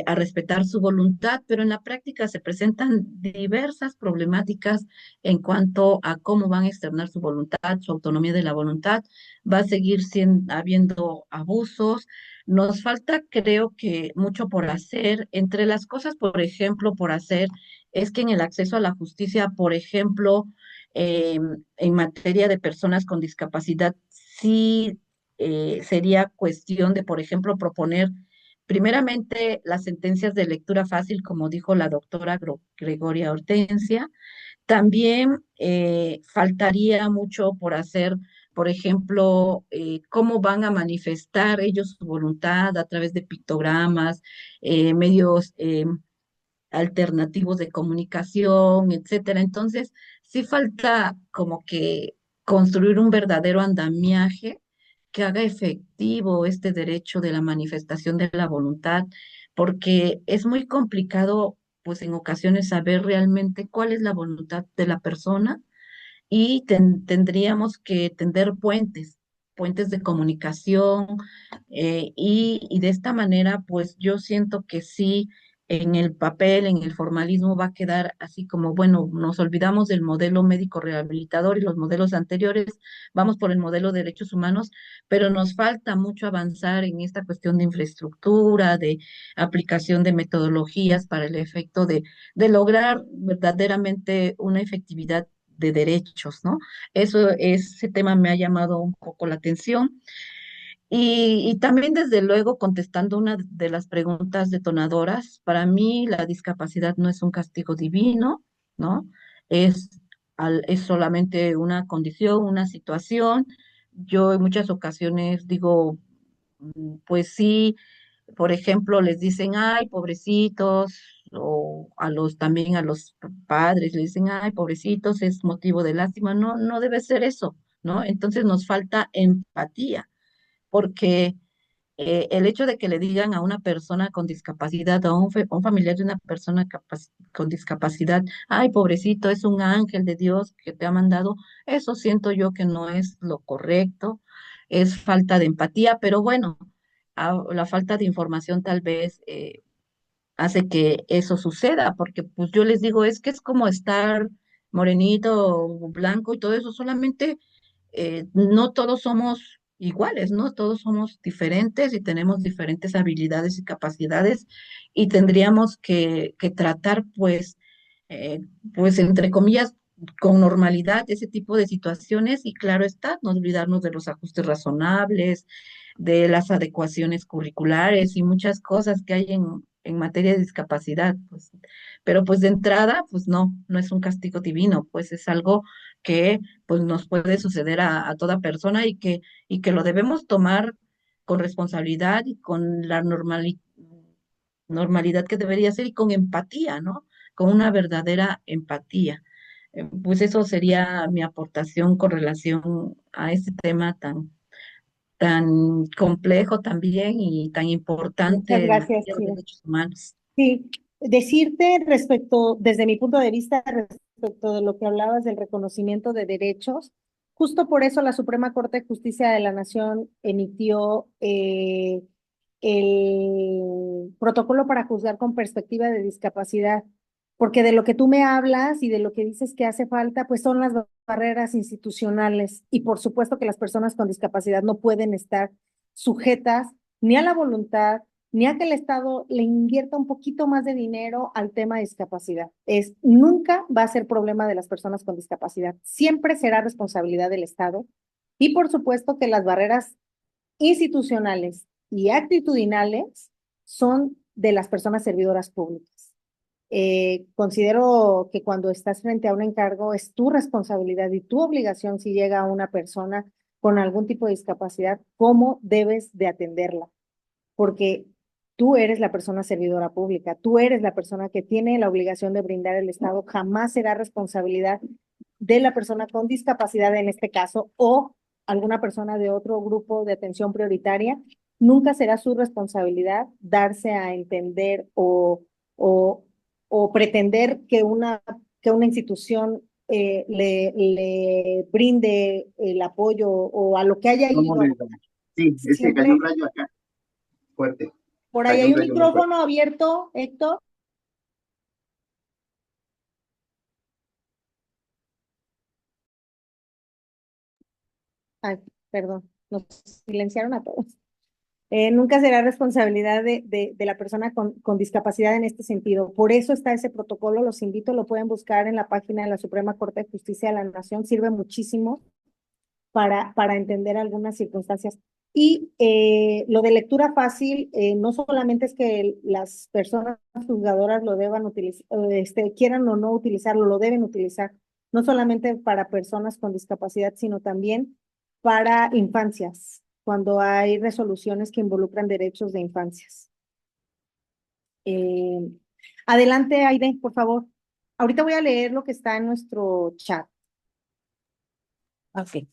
a respetar su voluntad, pero en la práctica se presentan diversas problemáticas en cuanto a cómo van a externar su voluntad, su autonomía de la voluntad. Va a seguir habiendo abusos. Nos falta, creo que, mucho por hacer. Entre las cosas, por ejemplo, por hacer, es que en el acceso a la justicia, por ejemplo, eh, en materia de personas con discapacidad, sí sería cuestión de, por ejemplo, proponer primeramente las sentencias de lectura fácil, como dijo la doctora Gregoria Hortensia. También faltaría mucho por hacer, por ejemplo, cómo van a manifestar ellos su voluntad a través de pictogramas, medios alternativos de comunicación, etcétera. Entonces, sí falta como que construir un verdadero andamiaje que haga efectivo este derecho de la manifestación de la voluntad, porque es muy complicado, pues en ocasiones, saber realmente cuál es la voluntad de la persona y tendríamos que tender puentes de comunicación, y de esta manera, pues yo siento que sí, en el papel, en el formalismo va a quedar así como, bueno, nos olvidamos del modelo médico rehabilitador y los modelos anteriores, vamos por el modelo de derechos humanos, pero nos falta mucho avanzar en esta cuestión de infraestructura, de aplicación de metodologías para el efecto de lograr verdaderamente una efectividad de derechos, ¿no? Ese tema me ha llamado un poco la atención. Y también, desde luego, contestando una de las preguntas detonadoras, para mí la discapacidad no es un castigo divino, ¿no? Es, es solamente una condición, una situación. Yo en muchas ocasiones digo, pues sí, por ejemplo, les dicen, ay, pobrecitos, o también a los padres les dicen, ay, pobrecitos, es motivo de lástima. No, no debe ser eso, ¿no? Entonces nos falta empatía, porque el hecho de que le digan a una persona con discapacidad, a un familiar de una persona con discapacidad, ay, pobrecito, es un ángel de Dios que te ha mandado, eso siento yo que no es lo correcto, es falta de empatía, pero bueno, la falta de información tal vez hace que eso suceda, porque pues yo les digo, es que es como estar morenito, blanco y todo eso, solamente no todos somos iguales, ¿no? Todos somos diferentes y tenemos diferentes habilidades y capacidades, y tendríamos que tratar, pues, pues, entre comillas, con normalidad ese tipo de situaciones, y claro está, no olvidarnos de los ajustes razonables, de las adecuaciones curriculares y muchas cosas que hay en materia de discapacidad, pues. Pero pues de entrada, pues no, no es un castigo divino, pues es algo que pues nos puede suceder a toda persona, y que lo debemos tomar con responsabilidad y con la normalidad que debería ser, y con empatía, ¿no? Con una verdadera empatía. Pues eso sería mi aportación con relación a este tema tan complejo también y tan Muchas importante en gracias, materia de Frida. derechos humanos. Sí, decirte respecto, desde mi punto de vista, respecto de lo que hablabas del reconocimiento de derechos, justo por eso la Suprema Corte de Justicia de la Nación emitió el protocolo para juzgar con perspectiva de discapacidad, porque de lo que tú me hablas y de lo que dices que hace falta, pues son las barreras institucionales. Y por supuesto que las personas con discapacidad no pueden estar sujetas ni a la voluntad, ni a que el Estado le invierta un poquito más de dinero al tema de discapacidad. Nunca va a ser problema de las personas con discapacidad. Siempre será responsabilidad del Estado. Y por supuesto que las barreras institucionales y actitudinales son de las personas servidoras públicas. Considero que cuando estás frente a un encargo es tu responsabilidad y tu obligación si llega una persona con algún tipo de discapacidad, cómo debes de atenderla, porque tú eres la persona servidora pública, tú eres la persona que tiene la obligación de brindar el Estado, jamás será responsabilidad de la persona con discapacidad en este caso o alguna persona de otro grupo de atención prioritaria, nunca será su responsabilidad darse a entender o, o pretender que una institución le brinde el apoyo o a lo que haya ido. Sí, es que cayó un rayo acá, fuerte. Por ahí Cayó hay un un rayo muy fuerte. micrófono abierto, Héctor. Ay, perdón, nos silenciaron a todos. Nunca será responsabilidad de la persona con discapacidad en este sentido. Por eso está ese protocolo, los invito, lo pueden buscar en la página de la Suprema Corte de Justicia de la Nación, sirve muchísimo para entender algunas circunstancias. Y lo de lectura fácil, no solamente es que las personas juzgadoras lo deban utilizar, quieran o no utilizarlo, lo deben utilizar, no solamente para personas con discapacidad, sino también para infancias, cuando hay resoluciones que involucran derechos de infancias. Eh, Adelante, Aide, por favor. Ahorita voy a leer lo que está en nuestro chat. Ok.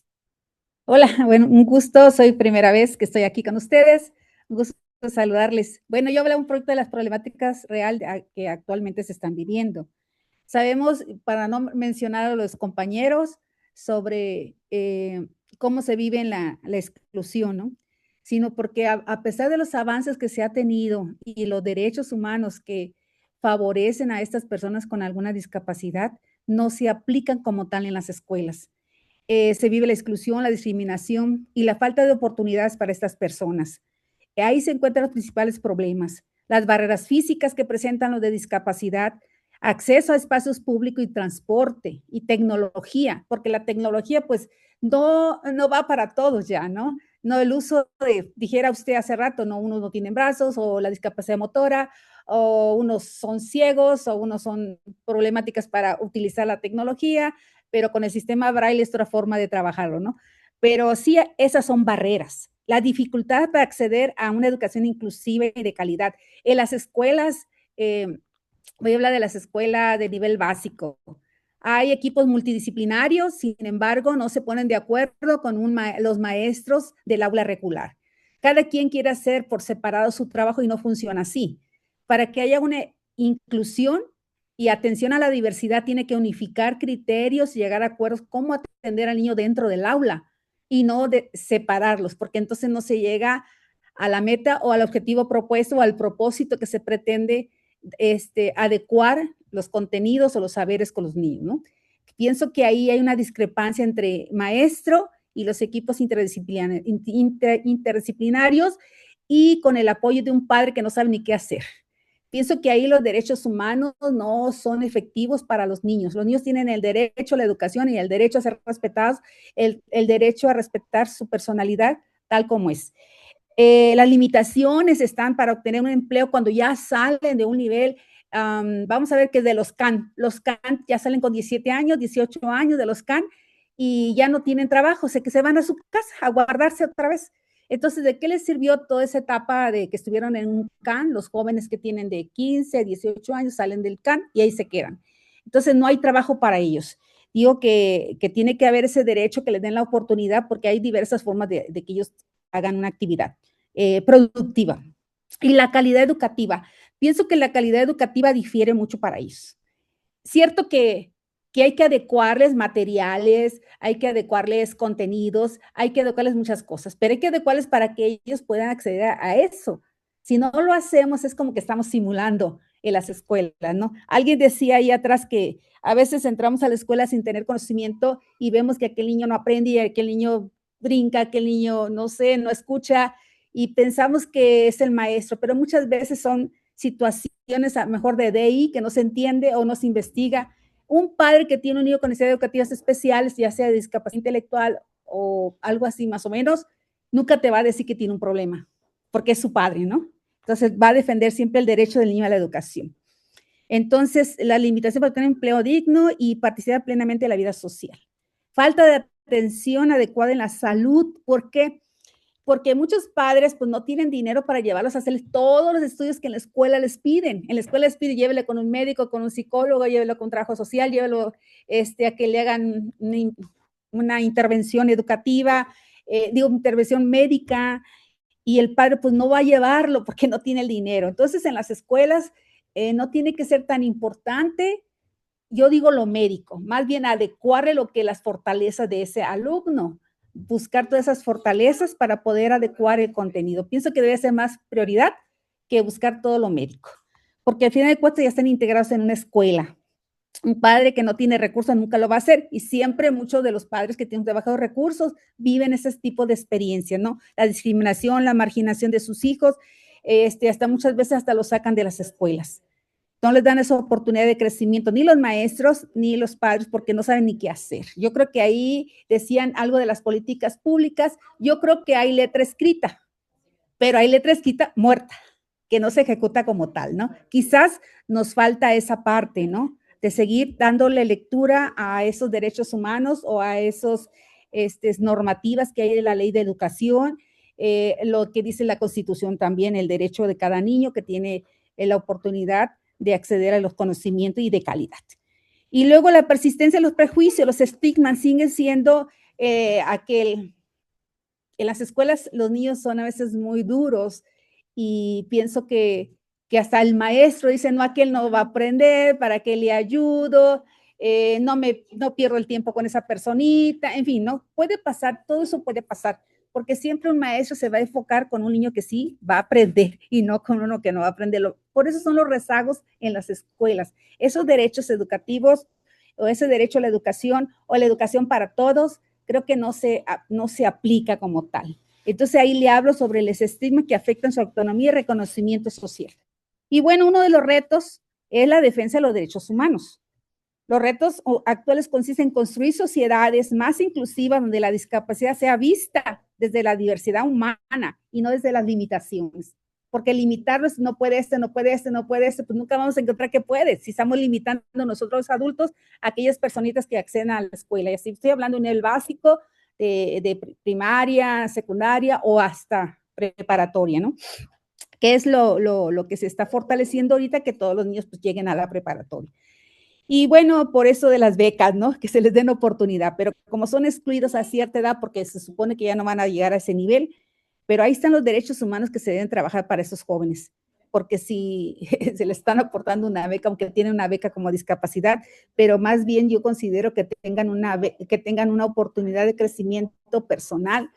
Hola, bueno, un gusto, soy primera vez que estoy aquí con ustedes, un gusto saludarles. Bueno, yo hablaba un poquito de las problemáticas reales que actualmente se están viviendo. Sabemos, para no mencionar a los compañeros, sobre cómo se vive en la exclusión, ¿no? Sino porque a pesar de los avances que se ha tenido y los derechos humanos que favorecen a estas personas con alguna discapacidad, no se aplican como tal en las escuelas. Se vive la exclusión, la discriminación y la falta de oportunidades para estas personas. Ahí se encuentran los principales problemas, las barreras físicas que presentan los de discapacidad, acceso a espacios públicos y transporte y tecnología, porque la tecnología pues no va para todos ya, ¿no? No el uso de, dijera usted hace rato, no, unos no tienen brazos o la discapacidad motora, o unos son ciegos o unos son problemáticas para utilizar la tecnología, pero con el sistema Braille es otra forma de trabajarlo, ¿no? Pero sí, esas son barreras. La dificultad para acceder a una educación inclusiva y de calidad. En las escuelas, voy a hablar de las escuelas de nivel básico. Hay equipos multidisciplinarios, sin embargo, no se ponen de acuerdo con los maestros del aula regular. Cada quien quiere hacer por separado su trabajo y no funciona así. Para que haya una inclusión y atención a la diversidad, tiene que unificar criterios y llegar a acuerdos cómo atender al niño dentro del aula y no de separarlos, porque entonces no se llega a la meta o al objetivo propuesto o al propósito que se pretende adecuar los contenidos o los saberes con los niños, ¿no? Pienso que ahí hay una discrepancia entre maestro y los equipos interdisciplinarios y con el apoyo de un padre que no sabe ni qué hacer. Pienso que ahí los derechos humanos no son efectivos para los niños. Los niños tienen el derecho a la educación y el derecho a ser respetados, el derecho a respetar su personalidad tal como es. Las limitaciones están para obtener un empleo cuando ya salen de un nivel, vamos a ver que de los CAN ya salen con 17 años, 18 años de los CAN y ya no tienen trabajo, o sea que se van a su casa a guardarse otra vez. Entonces, ¿de qué les sirvió toda esa etapa de que estuvieron en un CAN? Los jóvenes que tienen de 15, 18 años salen del CAN y ahí se quedan. Entonces, no hay trabajo para ellos. Digo que tiene que haber ese derecho, que les den la oportunidad, porque hay diversas formas de que ellos hagan una actividad productiva. Y la calidad educativa. Pienso que la calidad educativa difiere mucho para ellos. Cierto que hay que adecuarles materiales, hay que adecuarles contenidos, hay que adecuarles muchas cosas, pero hay que adecuarles para que ellos puedan acceder a eso. Si no lo hacemos, es como que estamos simulando en las escuelas, ¿no? Alguien decía ahí atrás que a veces entramos a la escuela sin tener conocimiento y vemos que aquel niño no aprende y aquel niño brinca, aquel niño, no sé, no escucha y pensamos que es el maestro, pero muchas veces son situaciones a lo mejor de DI que no se entiende o no se investiga. Un padre que tiene un niño con necesidades educativas especiales, ya sea de discapacidad intelectual o algo así más o menos, nunca te va a decir que tiene un problema, porque es su padre, ¿no? Entonces va a defender siempre el derecho del niño a la educación. Entonces, la limitación para tener un empleo digno y participar plenamente en la vida social. Falta de atención adecuada en la salud, ¿por qué? Porque muchos padres pues no tienen dinero para llevarlos a hacer todos los estudios que en la escuela les piden. En la escuela les piden, llévele con un médico, con un psicólogo, llévelo con trabajo social, llévelo a que le hagan una intervención educativa, intervención médica, y el padre pues no va a llevarlo porque no tiene el dinero. Entonces en las escuelas no tiene que ser tan importante, yo digo lo médico, más bien adecuarle lo que las fortalezas de ese alumno, buscar todas esas fortalezas para poder adecuar el contenido. Pienso que debe ser más prioridad que buscar todo lo médico, porque al final de cuentas ya están integrados en una escuela. Un padre que no tiene recursos nunca lo va a hacer y siempre muchos de los padres que tienen bajos recursos viven ese tipo de experiencias, ¿no? La discriminación, la marginación de sus hijos, hasta muchas veces hasta los sacan de las escuelas. No les dan esa oportunidad de crecimiento, ni los maestros, ni los padres, porque no saben ni qué hacer. Yo creo que ahí decían algo de las políticas públicas, yo creo que hay letra escrita, pero hay letra escrita muerta, que no se ejecuta como tal, ¿no? Quizás nos falta esa parte, ¿no? De seguir dándole lectura a esos derechos humanos o a esos normativas que hay de la ley de educación, lo que dice la Constitución también, el derecho de cada niño que tiene la oportunidad de acceder a los conocimientos y de calidad. Y luego la persistencia de los prejuicios, los estigmas siguen siendo en las escuelas los niños son a veces muy duros y pienso que hasta el maestro dice, no, aquel no va a aprender, ¿para qué le ayudo? No pierdo el tiempo con esa personita, en fin, no puede pasar, todo eso puede pasar, porque siempre un maestro se va a enfocar con un niño que sí va a aprender y no con uno que no va a aprender. Por eso son los rezagos en las escuelas. Esos derechos educativos o ese derecho a la educación o la educación para todos, creo que no se aplica como tal. Entonces ahí le hablo sobre los estigmas que afectan su autonomía y reconocimiento social. Y bueno, uno de los retos es la defensa de los derechos humanos. Los retos actuales consisten en construir sociedades más inclusivas donde la discapacidad sea vista desde la diversidad humana y no desde las limitaciones. Porque limitarlos, no puede no puede no puede pues nunca vamos a encontrar que puede. Si estamos limitando nosotros los adultos a aquellas personitas que acceden a la escuela. Y así estoy hablando de nivel básico, de primaria, secundaria o hasta preparatoria, ¿no? Que es lo que se está fortaleciendo ahorita, que todos los niños pues lleguen a la preparatoria. Y bueno, por eso de las becas, ¿no? Que se les den oportunidad, pero como son excluidos a cierta edad, porque se supone que ya no van a llegar a ese nivel, pero ahí están los derechos humanos que se deben trabajar para esos jóvenes, porque si se les están aportando una beca, aunque tienen una beca como discapacidad, pero más bien yo considero que tengan una oportunidad de crecimiento personal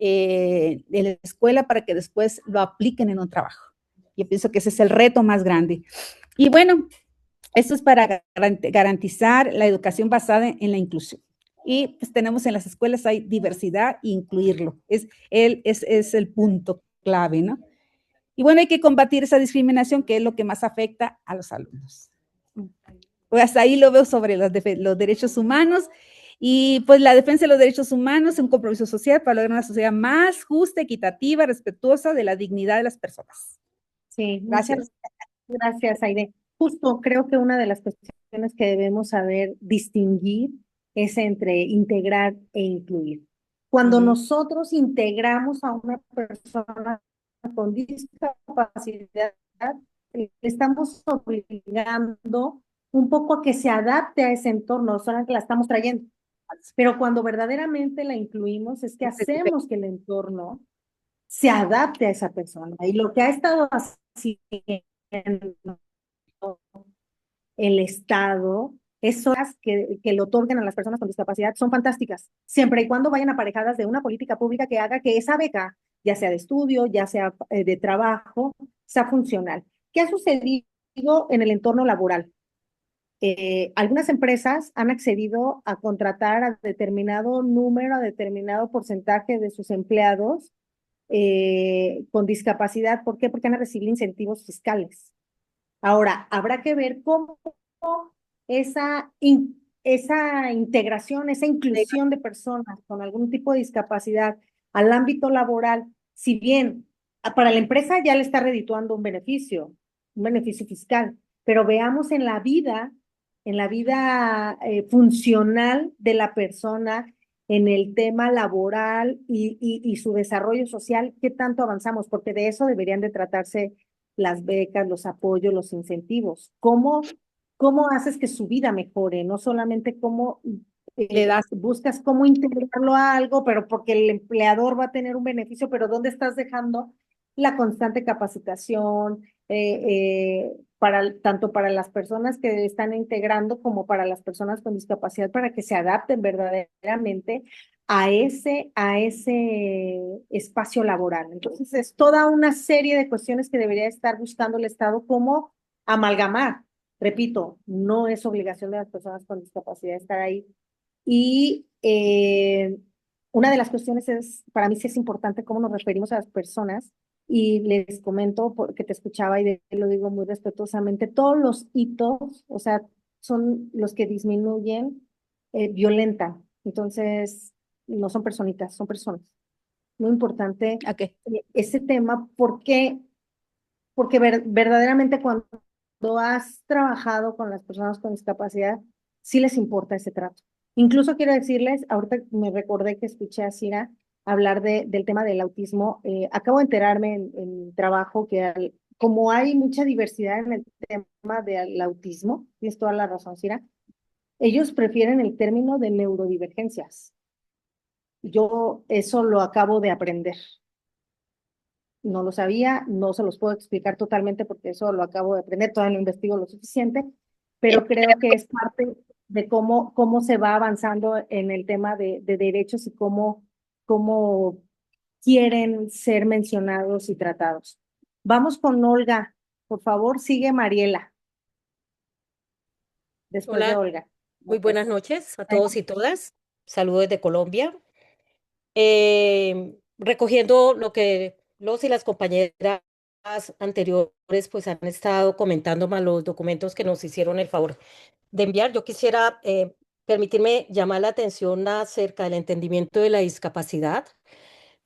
en la escuela para que después lo apliquen en un trabajo. Yo pienso que ese es el reto más grande. Y bueno, esto es para garantizar la educación basada en la inclusión. Y pues tenemos en las escuelas hay diversidad e incluirlo. Es el punto clave, ¿no? Y bueno, hay que combatir esa discriminación que es lo que más afecta a los alumnos. Pues hasta ahí lo veo sobre los derechos humanos y pues la defensa de los derechos humanos es un compromiso social para lograr una sociedad más justa, equitativa, respetuosa de la dignidad de las personas. Sí, Gracias. Gracias, Aide. Justo creo que una de las cuestiones que debemos saber distinguir es entre integrar e incluir. Cuando nosotros integramos a una persona con discapacidad, le estamos obligando un poco a que se adapte a ese entorno, solo que la estamos trayendo. Pero cuando verdaderamente la incluimos es que hacemos que el entorno se adapte a esa persona. Y lo que ha estado haciendo el Estado, esas que le otorguen a las personas con discapacidad son fantásticas, siempre y cuando vayan aparejadas de una política pública que haga que esa beca, ya sea de estudio, ya sea de trabajo, sea funcional. ¿Qué ha sucedido en el entorno laboral. Algunas empresas han accedido a contratar a determinado número, a determinado porcentaje de sus empleados con discapacidad. ¿Por qué? Porque van a recibir incentivos fiscales. Ahora, habrá que ver cómo esa integración, esa inclusión de personas con algún tipo de discapacidad al ámbito laboral, si bien para la empresa ya le está redituando un beneficio fiscal, pero veamos en la vida funcional de la persona, en el tema laboral y su desarrollo social, qué tanto avanzamos, porque de eso deberían de tratarse las becas, los apoyos, los incentivos. ¿Cómo haces que su vida mejore? No solamente cómo le buscas cómo integrarlo a algo, pero porque el empleador va a tener un beneficio, pero ¿dónde estás dejando la constante capacitación tanto para las personas que están integrando como para las personas con discapacidad, para que se adapten verdaderamente a ese espacio laboral? Entonces, es toda una serie de cuestiones que debería estar buscando el Estado, como amalgamar. Repito, no es obligación de las personas con discapacidad estar ahí. Y una de las cuestiones es, para mí sí es importante cómo nos referimos a las personas, y les comento, porque te escuchaba y lo digo muy respetuosamente, todos los hitos, o sea, son los que disminuyen, violentan. Entonces, no son personitas, son personas. Muy importante Ok. ese tema, porque verdaderamente cuando has trabajado con las personas con discapacidad, sí les importa ese trato. Incluso quiero decirles, ahorita me recordé que escuché a Cira hablar del tema del autismo. Acabo de enterarme en trabajo que como hay mucha diversidad en el tema del autismo, tienes toda la razón, Cira, ellos prefieren el término de neurodivergencias. Yo eso lo acabo de aprender. No lo sabía, no se los puedo explicar totalmente porque eso lo acabo de aprender, todavía no investigo lo suficiente, pero creo que es parte de cómo se va avanzando en el tema de derechos y cómo quieren ser mencionados y tratados. Vamos con Olga, por favor, sigue Mariela, después de Hola, Olga. muy buenas noches a todos y todas. Saludos desde Colombia. Recogiendo lo que los y las compañeras anteriores pues han estado comentando, más los documentos que nos hicieron el favor de enviar, yo quisiera permitirme llamar la atención acerca del entendimiento de la discapacidad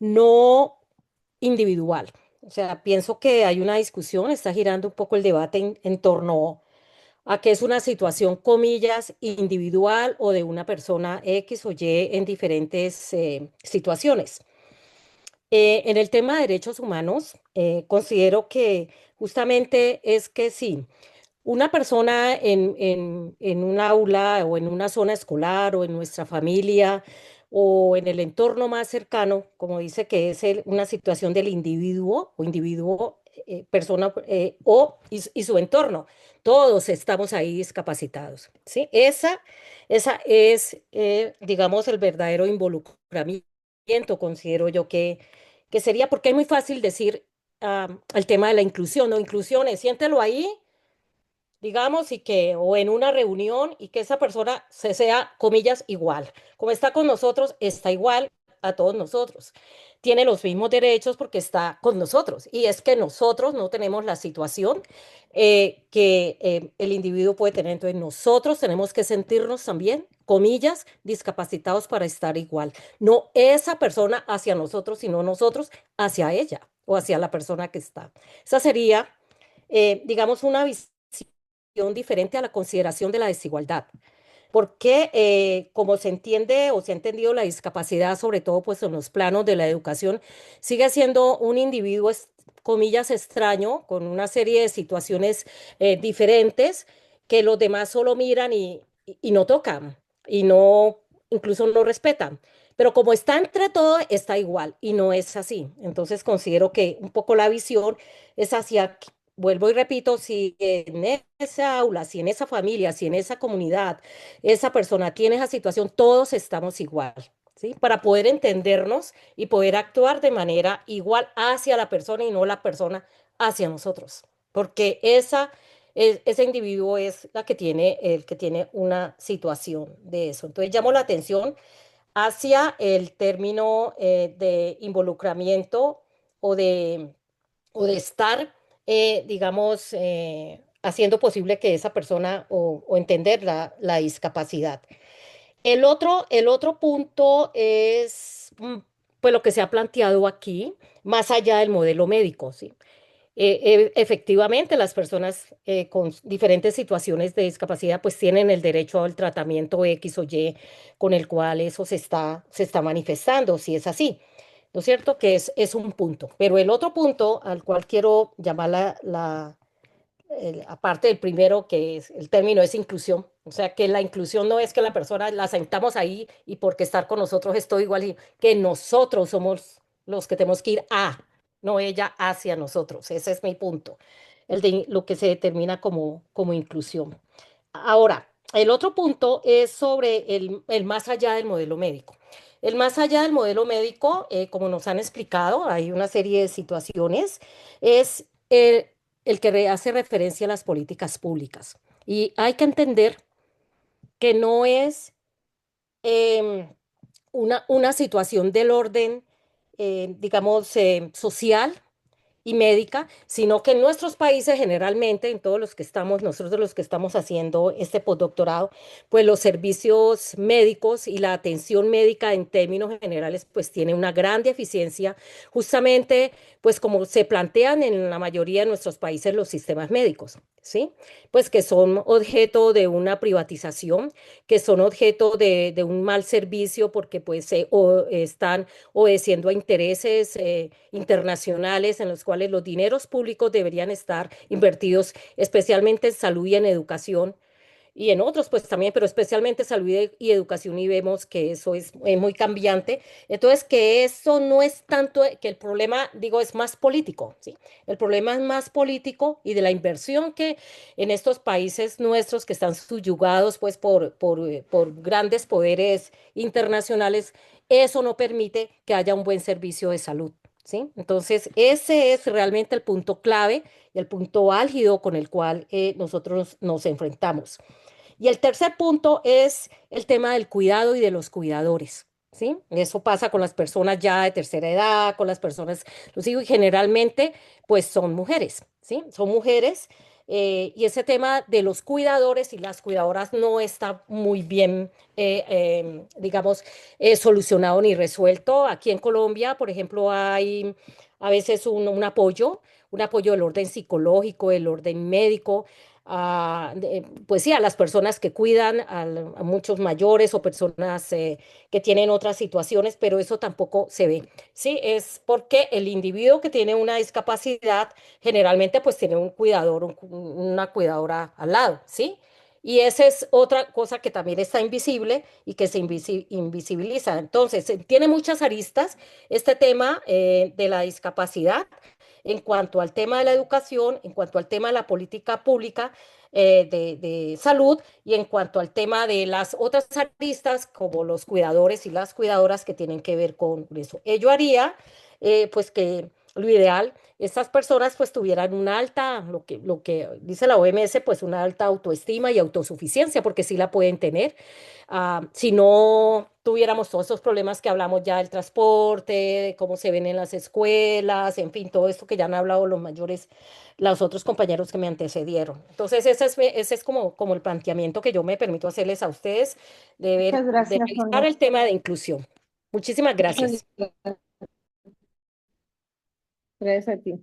no individual. O sea, pienso que hay una discusión, está girando un poco el debate en torno a que es una situación, comillas, individual o de una persona X o Y en diferentes situaciones. En el tema de derechos humanos, considero que justamente es que sí, una persona en un aula o en una zona escolar o en nuestra familia o en el entorno más cercano, como dice que es una situación del individuo o individuo, persona y su entorno. Todos estamos ahí discapacitados, ¿sí? Esa es, digamos, el verdadero involucramiento, considero yo que sería, porque es muy fácil decir el tema de la inclusión, ¿no? Inclusión es, siéntelo ahí, digamos, y que, o en una reunión, y que esa persona se sea, comillas, igual. Como está con nosotros, está igual a todos nosotros. Tiene los mismos derechos porque está con nosotros. Y es que nosotros no tenemos la situación que el individuo puede tener. Entonces, nosotros tenemos que sentirnos también, comillas, discapacitados para estar igual. No esa persona hacia nosotros, sino nosotros hacia ella o hacia la persona que está. Esa sería, digamos, una visión diferente a la consideración de la desigualdad. Porque como se entiende o se ha entendido la discapacidad, sobre todo pues en los planos de la educación, sigue siendo un individuo, comillas, extraño, con una serie de situaciones diferentes que los demás solo miran y no tocan y no, incluso no respetan. Pero como está entre todo, está igual y no es así. Entonces considero que un poco la visión es hacia, vuelvo y repito, si en esa aula, si en esa familia, si en esa comunidad, esa persona tiene esa situación, todos estamos igual, ¿sí? Para poder entendernos y poder actuar de manera igual hacia la persona y no la persona hacia nosotros. Porque ese individuo es el que tiene una situación de eso. Entonces llamo la atención hacia el término de involucramiento o de, o de estar, digamos, haciendo posible que esa persona o entender la discapacidad. El otro punto es, pues lo que se ha planteado aquí, más allá del modelo médico, ¿sí? Efectivamente, las personas con diferentes situaciones de discapacidad pues tienen el derecho al tratamiento X o Y con el cual eso se está manifestando, si es así. ¿No es cierto? Que es un punto. Pero el otro punto al cual quiero llamar aparte del primero, que es el término es inclusión. O sea, que la inclusión no es que la persona la sentamos ahí y porque estar con nosotros es todo igual, y que nosotros somos los que tenemos que ir no ella hacia nosotros. Ese es mi punto, el de lo que se determina como inclusión. Ahora, el otro punto es sobre el más allá del modelo médico. El más allá del modelo médico, como nos han explicado, hay una serie de situaciones, es el que hace referencia a las políticas públicas. Y hay que entender que no es em, una situación del orden, digamos, social y médica, sino que en nuestros países generalmente, en todos los que estamos, nosotros los que estamos haciendo este postdoctorado, pues los servicios médicos y la atención médica en términos generales, pues tiene una gran deficiencia, justamente, pues como se plantean en la mayoría de nuestros países los sistemas médicos, ¿sí? Pues que son objeto de una privatización, que son objeto de un mal servicio porque pues están obedeciendo a intereses internacionales en los cuales los dineros públicos deberían estar invertidos especialmente en salud y en educación y en otros pues también, pero especialmente salud y educación y vemos que eso es muy cambiante. Entonces, que eso no es tanto, que el problema, digo, es más político, ¿sí? El problema es más político y de la inversión que en estos países nuestros que están subyugados pues por grandes poderes internacionales, eso no permite que haya un buen servicio de salud, ¿sí? Entonces, ese es realmente el punto clave y el punto álgido con el cual nosotros nos enfrentamos. Y el tercer punto es el tema del cuidado y de los cuidadores, ¿sí? Eso pasa con las personas ya de tercera edad, con las personas, los hijos, y generalmente, pues son mujeres, ¿sí? Son mujeres. Y ese tema de los cuidadores y las cuidadoras no está muy bien, digamos, solucionado ni resuelto. Aquí en Colombia, por ejemplo, hay a veces un apoyo del orden psicológico, del orden médico, pues sí, a las personas que cuidan, a muchos mayores o personas que tienen otras situaciones, pero eso tampoco se ve. Sí, es porque el individuo que tiene una discapacidad generalmente pues tiene un cuidador, una cuidadora al lado, ¿sí? Y esa es otra cosa que también está invisible y que se invisibiliza. Entonces, tiene muchas aristas este tema de la discapacidad en cuanto al tema de la educación, en cuanto al tema de la política pública de salud y en cuanto al tema de las otras aristas como los cuidadores y las cuidadoras que tienen que ver con eso. Ello haría pues que lo ideal, estas personas pues tuvieran una alta, lo que dice la OMS, pues una alta autoestima y autosuficiencia, porque sí la pueden tener. Si no tuviéramos todos esos problemas que hablamos ya del transporte, de cómo se ven en las escuelas, en fin, todo esto que ya han hablado los mayores, los otros compañeros que me antecedieron. Entonces, ese es como el planteamiento que yo me permito hacerles a ustedes Muchas de gracias, revisar Sonia. el tema de inclusión. Muchísimas Muchas gracias. gracias a ti.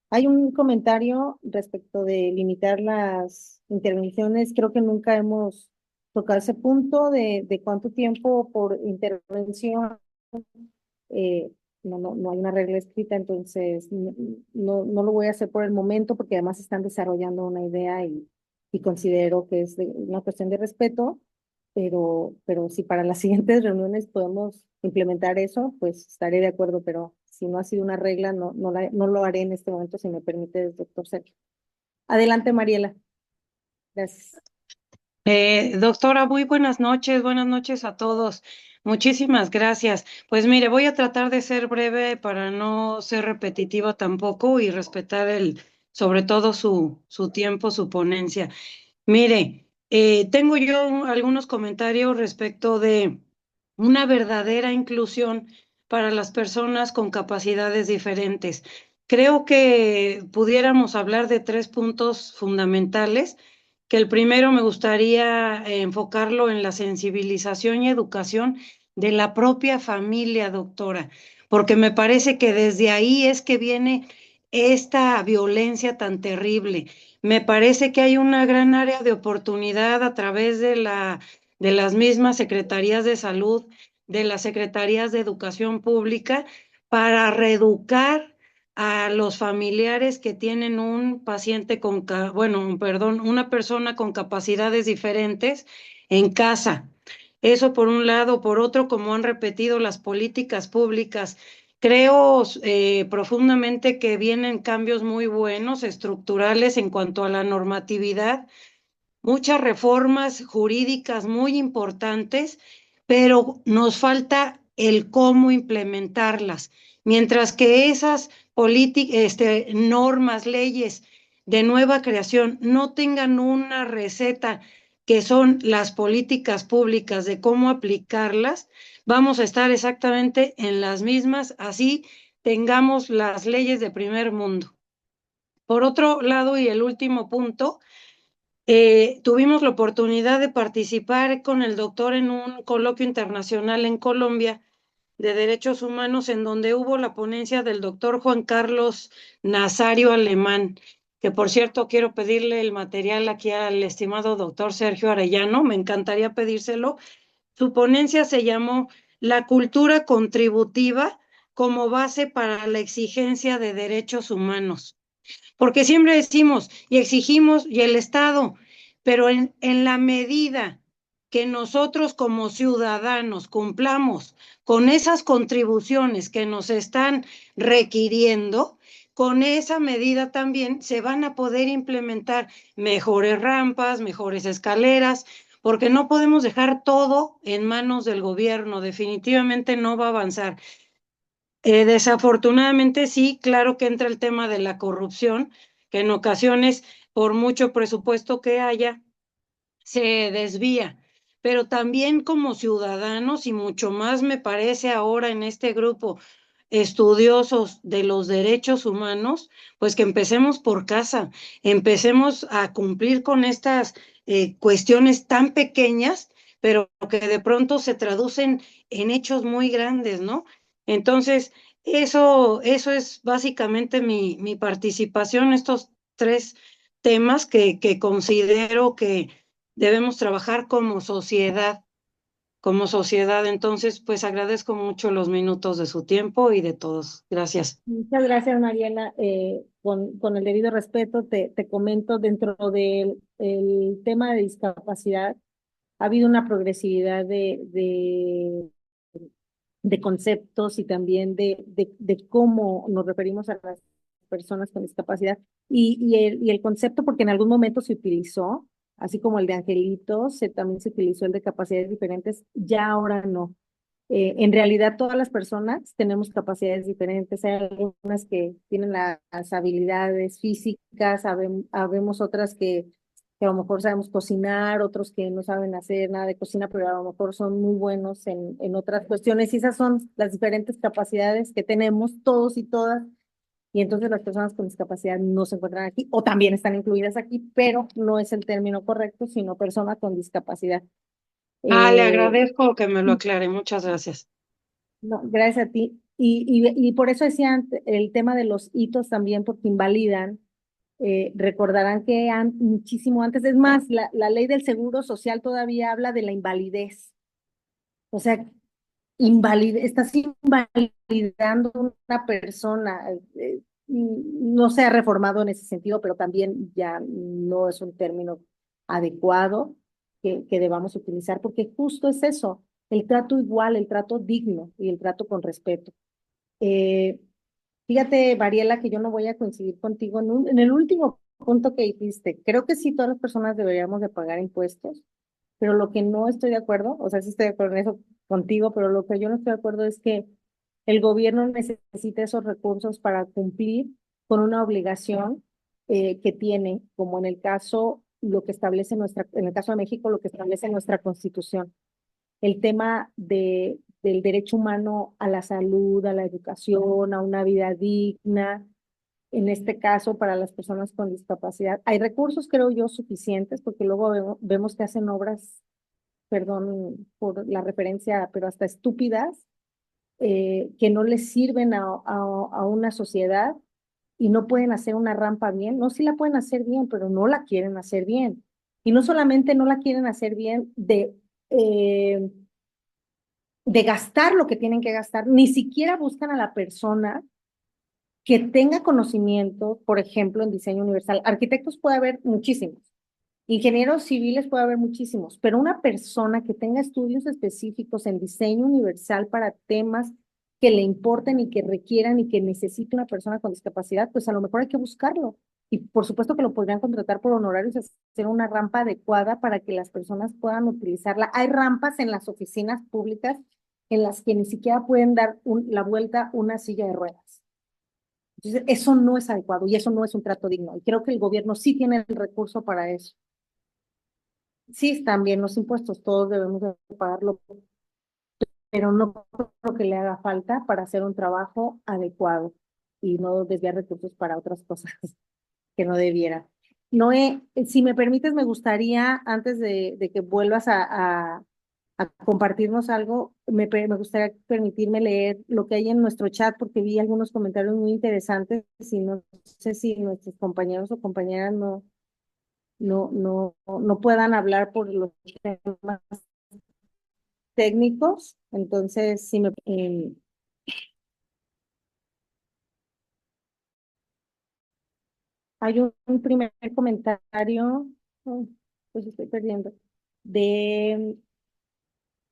Hay un comentario respecto de limitar las intervenciones. Creo que nunca hemos tocado ese punto de cuánto tiempo por intervención. No hay una regla escrita, entonces no lo voy a hacer por el momento porque además están desarrollando una idea y considero que es una cuestión de respeto, pero si para las siguientes reuniones podemos implementar eso, pues estaré de acuerdo, pero si no ha sido una regla, no lo haré en este momento, si me permite, doctor Sergio. Adelante, Mariela. Gracias. Doctora, muy buenas noches a todos. Muchísimas gracias. Pues mire, voy a tratar de ser breve para no ser repetitiva tampoco y respetar el sobre todo su tiempo, su ponencia. Mire, tengo yo algunos comentarios respecto de una verdadera inclusión para las personas con capacidades diferentes. Creo que pudiéramos hablar de 3 puntos fundamentales, que el primero me gustaría enfocarlo en la sensibilización y educación de la propia familia, doctora, porque me parece que desde ahí es que viene esta violencia tan terrible. Me parece que hay una gran área de oportunidad a través de las mismas secretarías de salud, de las secretarías de educación pública, para reeducar a los familiares que tienen un paciente bueno, perdón, una persona con capacidades diferentes en casa. Eso por un lado. Por otro, como han repetido las políticas públicas, creo profundamente que vienen cambios muy buenos, estructurales en cuanto a la normatividad, muchas reformas jurídicas muy importantes, pero nos falta el cómo implementarlas. Mientras que esas normas, leyes de nueva creación no tengan una receta que son las políticas públicas de cómo aplicarlas, vamos a estar exactamente en las mismas, así tengamos las leyes de primer mundo. Por otro lado, y el último punto, tuvimos la oportunidad de participar con el doctor en un coloquio internacional en Colombia de derechos humanos, en donde hubo la ponencia del doctor Juan Carlos Nazario Alemán, que por cierto quiero pedirle el material aquí al estimado doctor Sergio Arellano, me encantaría pedírselo. Su ponencia se llamó La cultura contributiva como base para la exigencia de derechos humanos. Porque siempre decimos y exigimos y el Estado, pero en la medida que nosotros como ciudadanos cumplamos con esas contribuciones que nos están requiriendo, con esa medida también se van a poder implementar mejores rampas, mejores escaleras, porque no podemos dejar todo en manos del gobierno, definitivamente no va a avanzar. Desafortunadamente sí, claro que entra el tema de la corrupción, que en ocasiones, por mucho presupuesto que haya, se desvía. Pero también como ciudadanos, y mucho más me parece ahora en este grupo estudiosos de los derechos humanos, pues que empecemos por casa, empecemos a cumplir con estas cuestiones tan pequeñas, pero que de pronto se traducen en hechos muy grandes, ¿no? Entonces, eso es básicamente mi participación, estos 3 temas que considero que debemos trabajar como sociedad, como sociedad. Entonces, pues agradezco mucho los minutos de su tiempo y de todos. Gracias. Muchas gracias, Mariela. Con el debido respeto, te comento, dentro del el tema de discapacidad, ha habido una progresividad de conceptos y también de cómo nos referimos a las personas con discapacidad. Y el concepto, porque en algún momento se utilizó, así como el de angelitos, también se utilizó el de capacidades diferentes, ya ahora no. En realidad todas las personas tenemos capacidades diferentes. Hay algunas que tienen las habilidades físicas, habemos otras que a lo mejor sabemos cocinar, otros que no saben hacer nada de cocina, pero a lo mejor son muy buenos en otras cuestiones. Y esas son las diferentes capacidades que tenemos todos y todas. Y entonces las personas con discapacidad no se encuentran aquí, o también están incluidas aquí, pero no es el término correcto, sino persona con discapacidad. Le Eh, agradezco que me lo aclare. Muchas gracias. No, gracias a ti. Y por eso decía el tema de los hitos también, porque invalidan. Recordarán que muchísimo antes, es más, la ley del seguro social todavía habla de la invalidez. O sea, estás invalidando a una persona. No se ha reformado en ese sentido, pero también ya no es un término adecuado que debamos utilizar, porque justo es eso, el trato igual, el trato digno y el trato con respeto. Eh, Fíjate, Mariela, que yo no voy a coincidir contigo en el último punto que dijiste. Creo que sí, todas las personas deberíamos de pagar impuestos, pero lo que no estoy de acuerdo, o sea, sí estoy de acuerdo en eso contigo, pero lo que yo no estoy de acuerdo es que el gobierno necesita esos recursos para cumplir con una obligación que tiene, como en el caso, lo que establece en el caso de México, lo que establece nuestra Constitución. El tema del derecho humano a la salud, a la educación, a una vida digna, en este caso para las personas con discapacidad. Hay recursos, creo yo, suficientes, porque luego vemos que hacen obras, perdón por la referencia, pero hasta estúpidas, que no les sirven a una sociedad y no pueden hacer una rampa bien. No, sí la pueden hacer bien, pero no la quieren hacer bien. Y no solamente no la quieren hacer bien de gastar lo que tienen que gastar, ni siquiera buscan a la persona que tenga conocimiento, por ejemplo, en diseño universal. Arquitectos puede haber muchísimos, ingenieros civiles puede haber muchísimos, pero una persona que tenga estudios específicos en diseño universal para temas que le importen y que requieran y que necesite una persona con discapacidad, pues a lo mejor hay que buscarlo. Y por supuesto que lo podrían contratar por honorarios, hacer una rampa adecuada para que las personas puedan utilizarla. Hay rampas en las oficinas públicas en las que ni siquiera pueden dar la vuelta una silla de ruedas. Entonces, eso no es adecuado y eso no es un trato digno. Y creo que el gobierno sí tiene el recurso para eso. Sí, están bien los impuestos, todos debemos de pagarlo, pero no creo que le haga falta para hacer un trabajo adecuado y no desviar recursos para otras cosas que no debiera. Noé, si me permites, me gustaría, antes de que vuelvas a compartirnos algo, me gustaría permitirme leer lo que hay en nuestro chat, porque vi algunos comentarios muy interesantes y no sé si nuestros compañeros o compañeras no puedan hablar por los temas técnicos. Entonces, si hay un primer comentario, pues estoy perdiendo, de,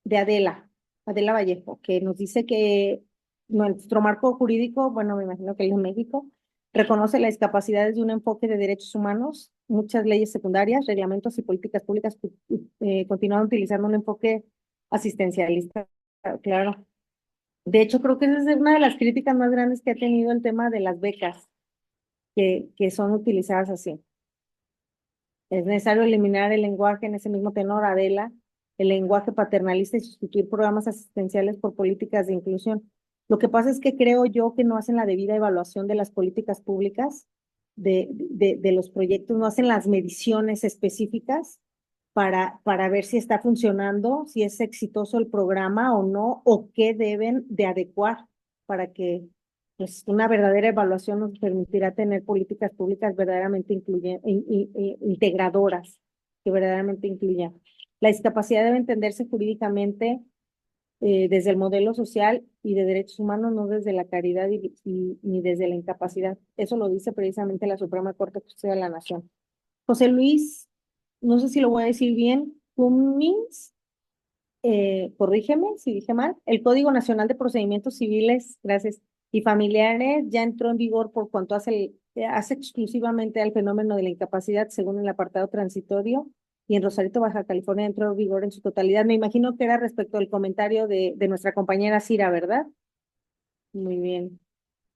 de Adela Vallejo, que nos dice que nuestro marco jurídico, bueno, me imagino que es en México, reconoce la discapacidad desde un enfoque de derechos humanos. Muchas leyes secundarias, reglamentos y políticas públicas continúan utilizando un enfoque asistencialista, claro. De hecho, creo que esa es una de las críticas más grandes que ha tenido el tema de las becas, que son utilizadas así. Es necesario eliminar el lenguaje en ese mismo tenor, Adela, el lenguaje paternalista y sustituir programas asistenciales por políticas de inclusión. Lo que pasa es que creo yo que no hacen la debida evaluación de las políticas públicas, de los proyectos, no hacen las mediciones específicas para ver si está funcionando, si es exitoso el programa o no, o qué deben de adecuar para que pues, una verdadera evaluación nos permitirá tener políticas públicas verdaderamente integradoras, que verdaderamente incluyan. La discapacidad debe entenderse jurídicamente desde el modelo social y de derechos humanos, no desde la caridad ni desde la incapacidad. Eso lo dice precisamente la Suprema Corte de Justicia de la Nación. José Luis, no sé si lo voy a decir bien, Cummings, corrígeme si dije mal, el Código Nacional de Procedimientos Civiles, gracias, y Familiares ya entró en vigor por cuanto hace exclusivamente al fenómeno de la incapacidad según el apartado transitorio, y en Rosarito, Baja California, entró en vigor en su totalidad. Me imagino que era respecto al comentario de nuestra compañera Cira, ¿verdad? Muy bien,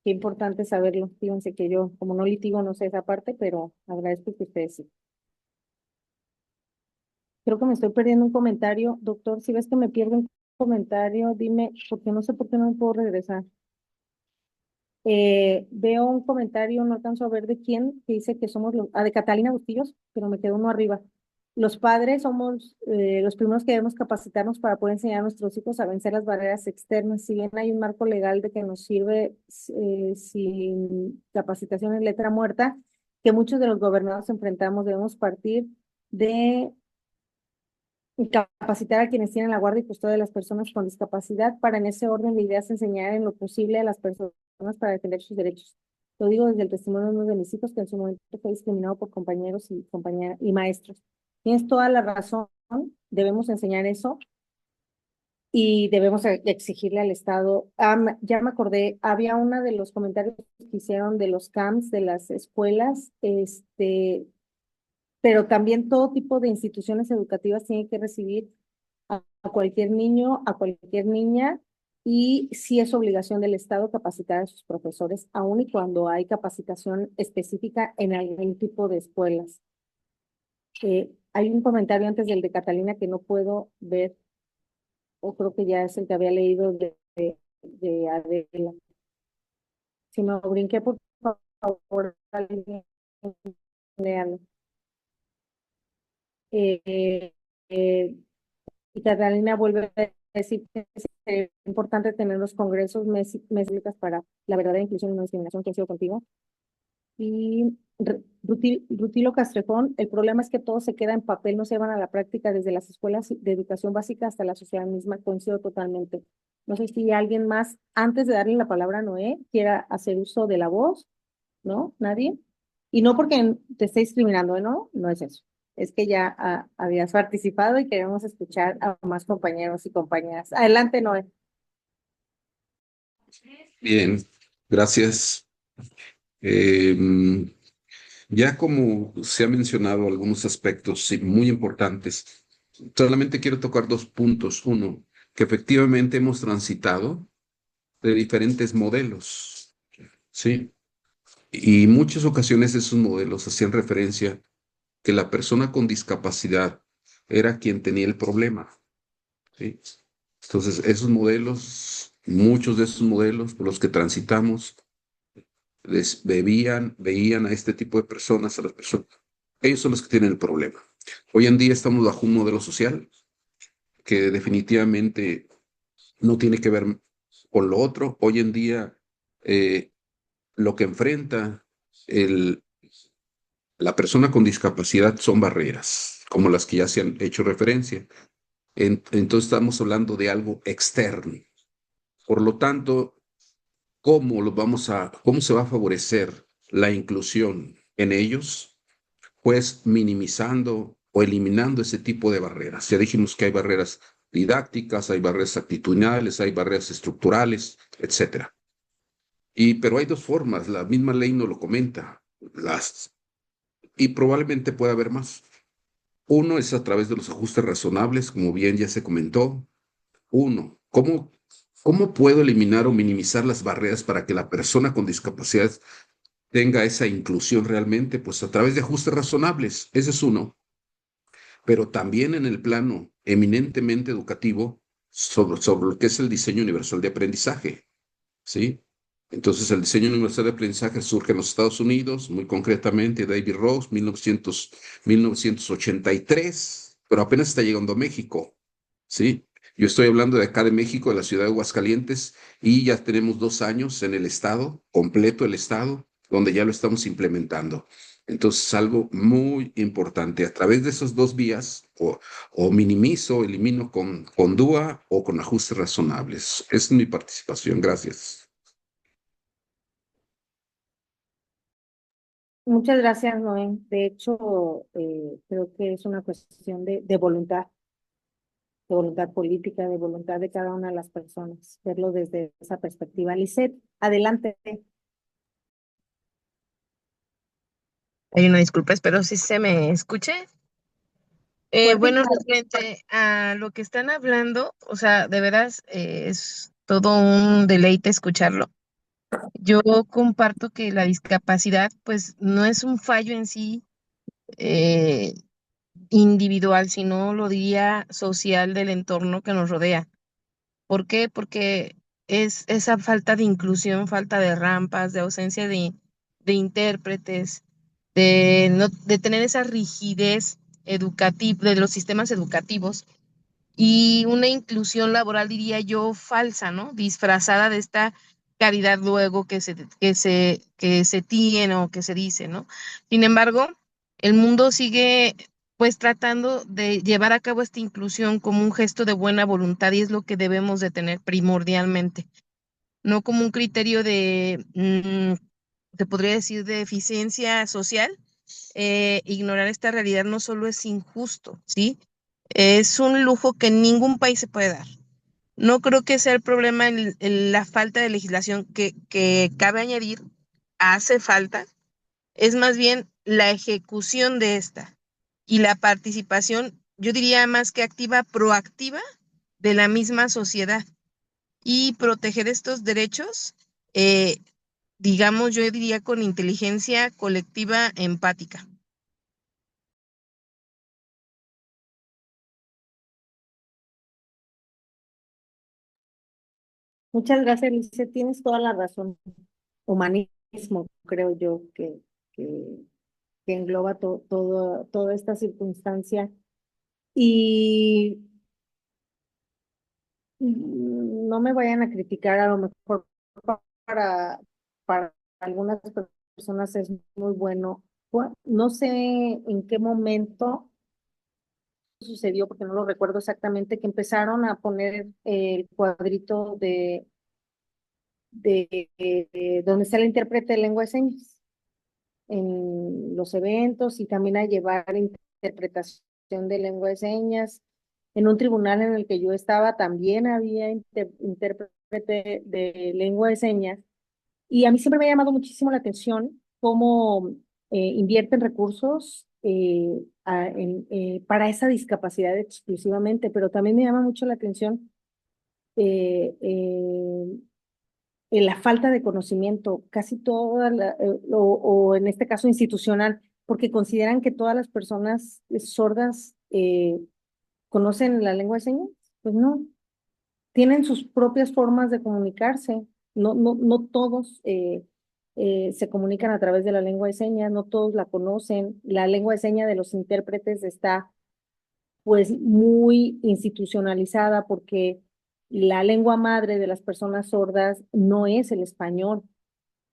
qué importante saberlo. Fíjense que yo, como no litigo, no sé esa parte, pero agradezco que ustedes sí. Creo que me estoy perdiendo un comentario. Doctor, si ves que me pierdo un comentario, dime, porque no sé por qué no me puedo regresar. Veo un comentario, no alcanzo a ver de quién, que dice que somos de Catalina Bustillos, pero me quedó uno arriba. Los padres somos los primeros que debemos capacitarnos para poder enseñar a nuestros hijos a vencer las barreras externas. Si bien hay un marco legal de que nos sirve sin capacitación en letra muerta, que muchos de los gobernados enfrentamos, debemos partir de capacitar a quienes tienen la guardia y custodia de las personas con discapacidad para en ese orden de ideas enseñar en lo posible a las personas para defender sus derechos. Lo digo desde el testimonio de uno de mis hijos que en su momento fue discriminado por compañeros y maestros. Tienes toda la razón, debemos enseñar eso y debemos exigirle al Estado. Ya me acordé, había uno de los comentarios que hicieron de los camps de las escuelas, pero también todo tipo de instituciones educativas tienen que recibir a cualquier niño, a cualquier niña, y sí es obligación del Estado capacitar a sus profesores, aun y cuando hay capacitación específica en algún tipo de escuelas. Hay un comentario antes del de Catalina que no puedo ver, o creo que ya es el que había leído de Adela. Si me brinqué, por favor, alguien léalo. Y Catalina vuelve a decir que es importante tener los congresos mesicas para la verdadera inclusión y no discriminación, que ha sido contigo. Y Rutilo Castrejón, el problema es que todo se queda en papel, no se van a la práctica desde las escuelas de educación básica hasta la sociedad misma, coincido totalmente. No sé si alguien más, antes de darle la palabra a Noé, quiera hacer uso de la voz, ¿no? ¿Nadie? Y no porque te esté discriminando, ¿no? No es eso. Es que ya habías participado y queremos escuchar a más compañeros y compañeras. Adelante, Noé. Bien, gracias. Ya como se ha mencionado algunos aspectos sí, muy importantes, solamente quiero tocar dos puntos. Uno, que efectivamente hemos transitado de diferentes modelos, ¿sí? Y en muchas ocasiones esos modelos hacían referencia que la persona con discapacidad era quien tenía el problema, ¿sí? Entonces, esos modelos, muchos de esos modelos por los que transitamos, veían a este tipo de personas, a las personas. Ellos son los que tienen el problema. Hoy en día estamos bajo un modelo social que definitivamente no tiene que ver con lo otro. Hoy en día lo que enfrenta la persona con discapacidad son barreras, como las que ya se han hecho referencia. Entonces estamos hablando de algo externo. Por lo tanto, ¿cómo se va a favorecer la inclusión en ellos? Pues minimizando o eliminando ese tipo de barreras. Ya dijimos que hay barreras didácticas, hay barreras actitudinales, hay barreras estructurales, etcétera. Pero hay dos formas, la misma ley nos lo comenta, y probablemente pueda haber más. Uno es a través de los ajustes razonables, como bien ya se comentó. Uno, ¿cómo puedo eliminar o minimizar las barreras para que la persona con discapacidad tenga esa inclusión realmente? Pues a través de ajustes razonables, ese es uno. Pero también en el plano eminentemente educativo sobre lo que es el diseño universal de aprendizaje, ¿sí? Entonces, el diseño universal de aprendizaje surge en los Estados Unidos, muy concretamente David Rose, 1983, pero apenas está llegando a México, ¿sí? Yo estoy hablando de acá de México, de la ciudad de Aguascalientes, y ya tenemos 2 años en el estado, completo el estado, donde ya lo estamos implementando. Entonces, algo muy importante, a través de esas dos vías, o minimizo, elimino con DUA o con ajustes razonables. Esa es mi participación. Gracias. Muchas gracias, Noé. De hecho, creo que es una cuestión de voluntad política, de voluntad de cada una de las personas, verlo desde esa perspectiva. Lisette, adelante. Hay una disculpa, espero si se me escuche. Fuerte y Bueno, claro. realmente a lo que están hablando, o sea, de veras es todo un deleite escucharlo. Yo comparto que la discapacidad, pues, no es un fallo en sí eh, individual, sino lo diría social del entorno que nos rodea. ¿Por qué? Porque es esa falta de inclusión, falta de rampas, de ausencia de intérpretes, de tener esa rigidez educativa de los sistemas educativos y una inclusión laboral, diría yo, falsa, ¿no? Disfrazada de esta caridad luego que se tiene o que se dice, ¿no? Sin embargo, el mundo sigue pues tratando de llevar a cabo esta inclusión como un gesto de buena voluntad y es lo que debemos de tener primordialmente, no como un criterio te podría decir, de eficiencia social. Ignorar esta realidad no solo es injusto, ¿sí? Es un lujo que ningún país se puede dar. No creo que sea el problema en la falta de legislación que cabe añadir, hace falta, es más bien la ejecución de esta y la participación, yo diría más que activa, proactiva de la misma sociedad. y proteger estos derechos, eh, digamos, yo diría con inteligencia colectiva empática. Muchas gracias, Lice. Tienes toda la razón. Humanismo, creo yo, que, que engloba toda esta circunstancia. Y no me vayan a criticar, a lo mejor para, para algunas personas es muy bueno. No sé en qué momento sucedió, porque no lo recuerdo exactamente, que empezaron a poner el cuadrito de donde está el intérprete de lengua de señas en los eventos y también a llevar interpretación de lengua de señas. En un tribunal en el que yo estaba también había intérprete de lengua de señas y a mí siempre me ha llamado muchísimo la atención cómo invierten recursos para esa discapacidad exclusivamente, pero también me llama mucho la atención eh, eh, la falta de conocimiento, casi toda o en este caso institucional, porque consideran que todas las personas sordas conocen la lengua de señas. Pues no, tienen sus propias formas de comunicarse. No todos se comunican a través de la lengua de señas, no todos la conocen. La lengua de señas de los intérpretes está pues muy institucionalizada porque la lengua madre de las personas sordas no es el español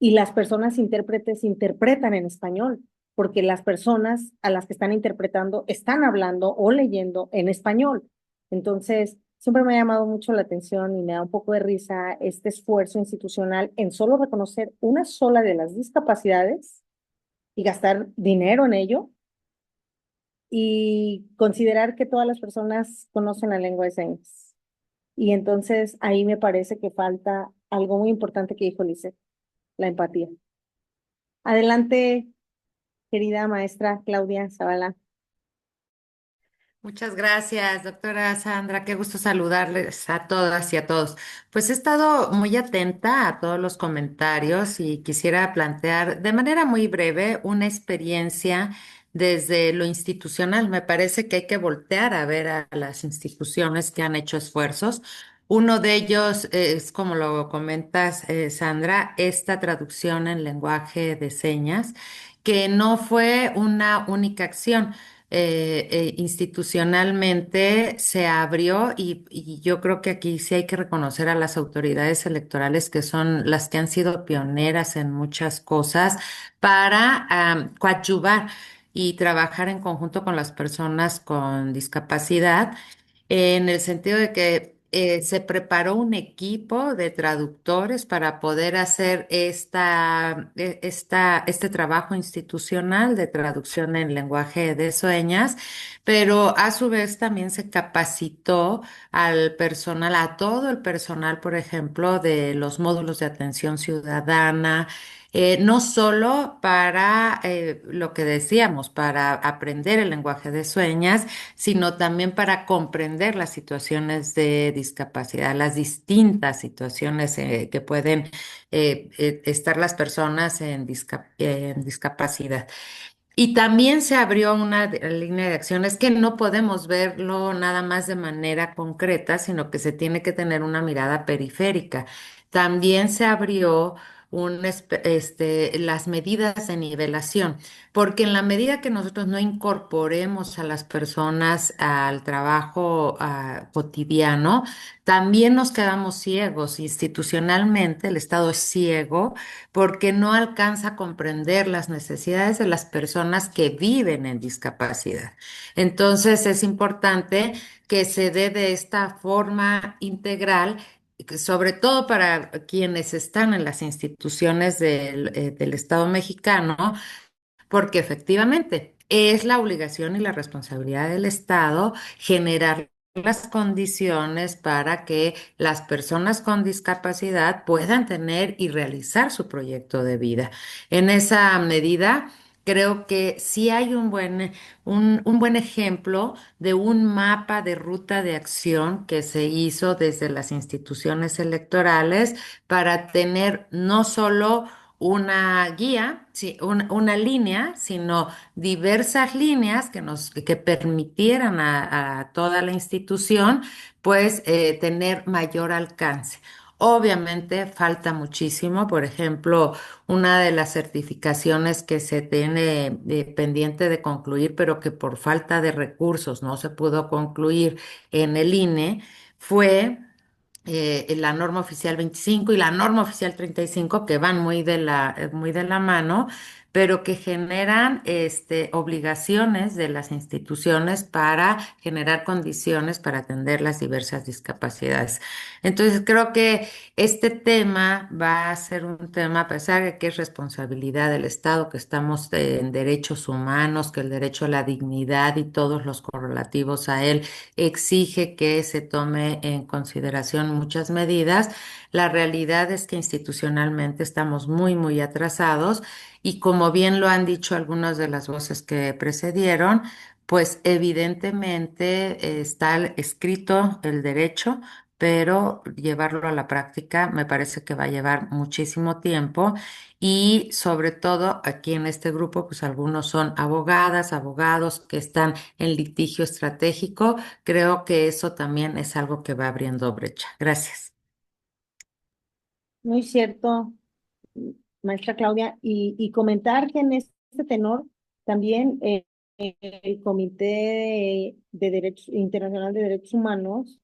y las personas intérpretes interpretan en español porque las personas a las que están interpretando están hablando o leyendo en español. Entonces, siempre me ha llamado mucho la atención y me da un poco de risa este esfuerzo institucional en solo reconocer una sola de las discapacidades y gastar dinero en ello y considerar que todas las personas conocen la lengua de señas. Y entonces ahí me parece que falta algo muy importante que dijo Lice, la empatía. Adelante, querida maestra Claudia Zavala. Muchas gracias, doctora Sandra. Qué gusto saludarles a todas y a todos. Pues he estado muy atenta a todos los comentarios y quisiera plantear de manera muy breve una experiencia desde lo institucional. Me parece que hay que voltear a ver a las instituciones que han hecho esfuerzos. Uno de ellos es, como lo comentas, Sandra, esta traducción en lenguaje de señas, que no fue una única acción institucionalmente se abrió y yo creo que aquí sí hay que reconocer a las autoridades electorales que son las que han sido pioneras en muchas cosas para coadyuvar y trabajar en conjunto con las personas con discapacidad en el sentido de que se preparó un equipo de traductores para poder hacer este trabajo institucional de traducción en lenguaje de señas, pero a su vez también se capacitó al personal, a todo el personal, por ejemplo, de los módulos de atención ciudadana. No solo para lo que decíamos, para aprender el lenguaje de señas, sino también para comprender las situaciones de discapacidad, las distintas situaciones que pueden estar las personas en discapacidad. Y también se abrió una línea de acciones que no podemos verlo nada más de manera concreta, sino que se tiene que tener una mirada periférica. También se abrió las medidas de nivelación, porque en la medida que nosotros no incorporemos a las personas al trabajo cotidiano, también nos quedamos ciegos. Institucionalmente, el Estado es ciego porque no alcanza a comprender las necesidades de las personas que viven en discapacidad. Entonces es importante que se dé de esta forma integral, sobre todo para quienes están en las instituciones del Estado mexicano, porque efectivamente es la obligación y la responsabilidad del Estado generar las condiciones para que las personas con discapacidad puedan tener y realizar su proyecto de vida. En esa medida, creo que sí hay un buen ejemplo de un mapa de ruta de acción que se hizo desde las instituciones electorales para tener no solo una guía, una línea, sino diversas líneas que permitieran a toda la institución, pues, tener mayor alcance. Obviamente falta muchísimo, por ejemplo, una de las certificaciones que se tiene pendiente de concluir, pero que por falta de recursos no se pudo concluir en el INE, fue la norma oficial 25 y la norma oficial 35, que van muy de la mano, pero que generan obligaciones de las instituciones para generar condiciones para atender las diversas discapacidades. Entonces, creo que este tema va a ser un tema, a pesar de que es responsabilidad del Estado, que estamos en derechos humanos, que el derecho a la dignidad y todos los correlativos a él exige que se tome en consideración muchas medidas. La realidad es que institucionalmente estamos muy atrasados y, como bien lo han dicho algunas de las voces que precedieron, pues evidentemente está escrito el derecho, pero llevarlo a la práctica me parece que va a llevar muchísimo tiempo y, sobre todo, aquí en este grupo pues algunos son abogadas, abogados que están en litigio estratégico. Creo que eso también es algo que va abriendo brecha. Gracias. Muy cierto, maestra Claudia, y comentar que en este tenor también el Comité de Derechos Internacional de Derechos Humanos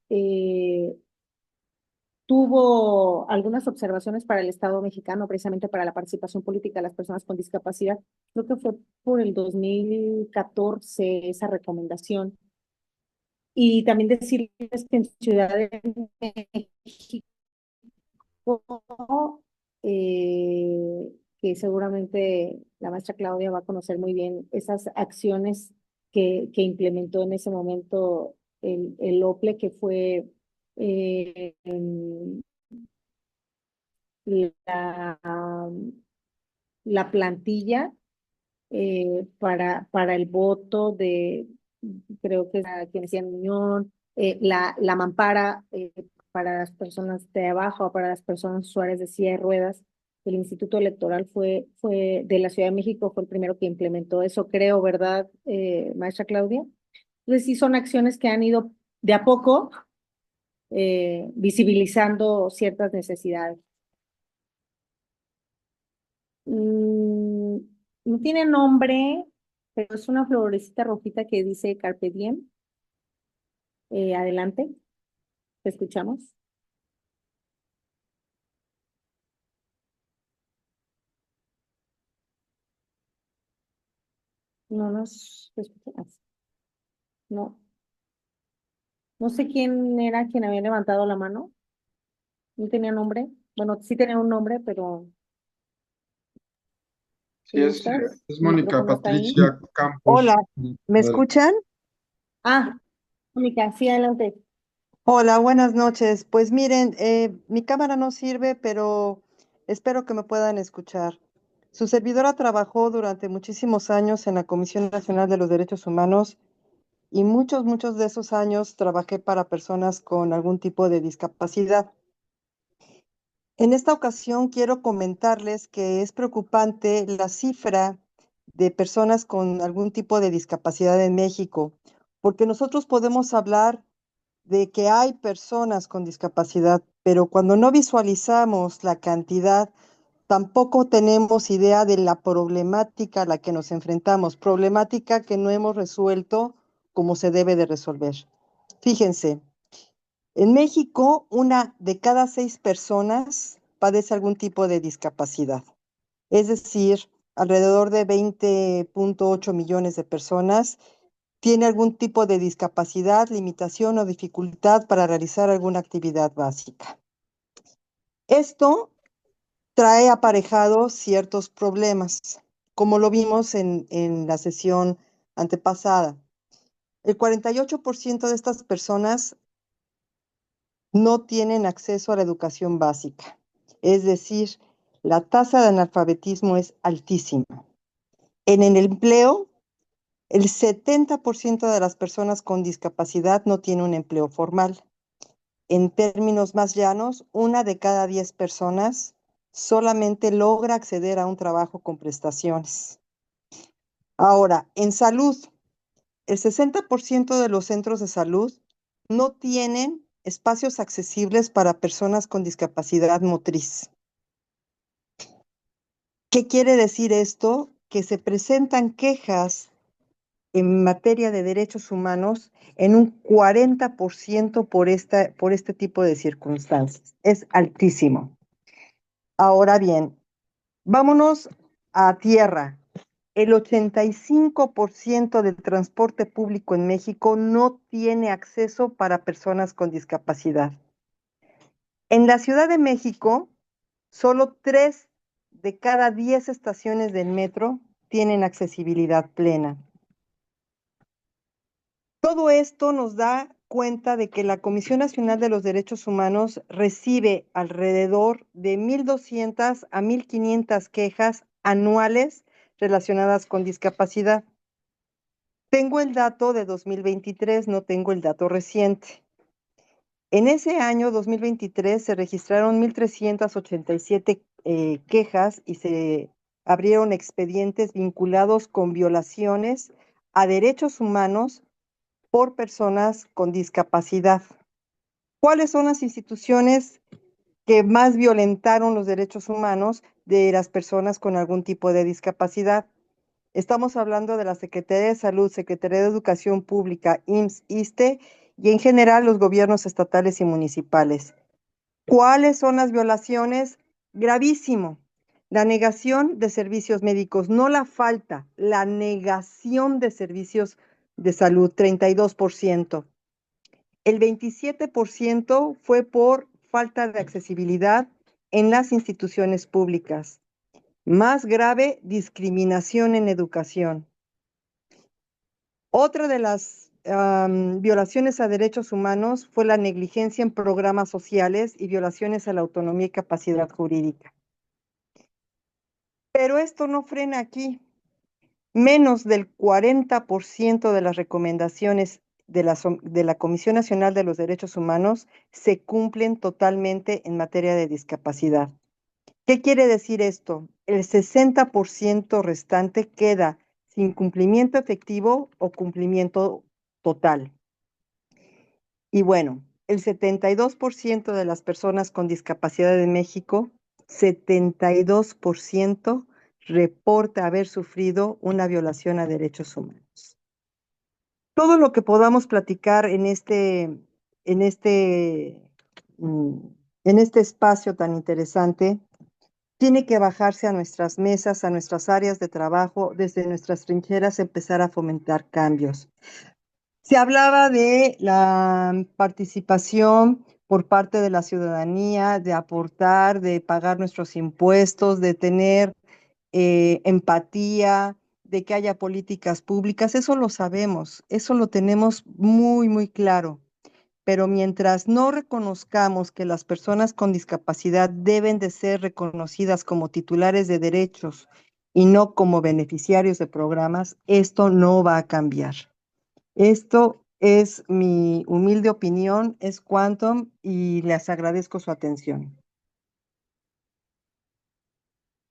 tuvo algunas observaciones para el Estado mexicano, precisamente para la participación política de las personas con discapacidad. Creo que fue por el 2014 esa recomendación. Y también decirles que en Ciudad de México, que seguramente la maestra Claudia va a conocer muy bien esas acciones que implementó en ese momento el OPLE, que fue la, la plantilla para el voto de, creo que es a quien decía Muñoz, la mampara para las personas de abajo, para las personas usuarias de silla de ruedas. El Instituto Electoral fue de la Ciudad de México, fue el primero que implementó eso, creo, ¿verdad, maestra Claudia? Entonces sí son acciones que han ido de a poco visibilizando ciertas necesidades. Mm, no tiene nombre, pero es una florecita rojita que dice Carpe Diem. Adelante, te escuchamos. No nos escuchamos. No, no sé quién era quien había levantado la mano. No tenía nombre. Bueno, sí tenía un nombre, pero si Sí, gustas, es el Mónica micrófono está ahí. Patricia Campos. Hola, ¿me Adelante. escuchan? Ah, Mónica, sí, adelante. Hola, buenas noches. Pues miren, mi cámara no sirve, pero espero que me puedan escuchar. Su servidora trabajó durante muchísimos años en la Comisión Nacional de los Derechos Humanos y muchos de esos años trabajé para personas con algún tipo de discapacidad. En esta ocasión quiero comentarles que es preocupante la cifra de personas con algún tipo de discapacidad en México, porque nosotros podemos hablar de que hay personas con discapacidad, pero cuando no visualizamos la cantidad, tampoco tenemos idea de la problemática a la que nos enfrentamos, problemática que no hemos resuelto como se debe de resolver. Fíjense, en México, 1 de cada 6 personas padece algún tipo de discapacidad, es decir, alrededor de 20.8 millones de personas tiene algún tipo de discapacidad, limitación o dificultad para realizar alguna actividad básica. Esto trae aparejados ciertos problemas, como lo vimos en la sesión antepasada. El 48% de estas personas no tienen acceso a la educación básica, es decir, la tasa de analfabetismo es altísima. En el empleo, el 70% de las personas con discapacidad no tiene un empleo formal. En términos más llanos, 1 de cada 10 personas solamente logra acceder a un trabajo con prestaciones. Ahora, en salud, el 60% de los centros de salud no tienen espacios accesibles para personas con discapacidad motriz. ¿Qué quiere decir esto? Que se presentan quejas en materia de derechos humanos en un 40% por este tipo de circunstancias. Es altísimo. Ahora bien, vámonos a tierra. El 85% del transporte público en México no tiene acceso para personas con discapacidad. En la Ciudad de México, solo 3 de cada 10 estaciones del metro tienen accesibilidad plena. Todo esto nos da cuenta de que la Comisión Nacional de los Derechos Humanos recibe alrededor de 1,200 a 1,500 quejas anuales relacionadas con discapacidad. Tengo el dato de 2023, no tengo el dato reciente. En ese año 2023 se registraron 1,387 quejas y se abrieron expedientes vinculados con violaciones a derechos humanos por personas con discapacidad. ¿Cuáles son las instituciones que más violentaron los derechos humanos de las personas con algún tipo de discapacidad? Estamos hablando de la Secretaría de Salud, Secretaría de Educación Pública, IMSS, ISSSTE y en general los gobiernos estatales y municipales. ¿Cuáles son las violaciones? Gravísimo. La negación de servicios médicos, no la falta, la negación de servicios de salud, 32%. El 27% fue por falta de accesibilidad en las instituciones públicas. Más grave, discriminación en educación. Otra de las violaciones a derechos humanos fue la negligencia en programas sociales y violaciones a la autonomía y capacidad jurídica. Pero esto no frena aquí. Menos del 40% de las recomendaciones de la Comisión Nacional de los Derechos Humanos se cumplen totalmente en materia de discapacidad. ¿Qué quiere decir esto? El 60% restante queda sin cumplimiento efectivo o cumplimiento total. Y bueno, el 72% de las personas con discapacidad en México, 72% reporta haber sufrido una violación a derechos humanos. Todo lo que podamos platicar en este espacio tan interesante tiene que bajarse a nuestras mesas, a nuestras áreas de trabajo, desde nuestras trincheras, empezar a fomentar cambios. Se hablaba de la participación por parte de la ciudadanía, de aportar, de pagar nuestros impuestos, de tener empatía, de que haya políticas públicas. Eso lo sabemos, eso lo tenemos muy, muy claro. Pero mientras no reconozcamos que las personas con discapacidad deben de ser reconocidas como titulares de derechos y no como beneficiarios de programas, esto no va a cambiar. Esto es mi humilde opinión, es Quantum y les agradezco su atención.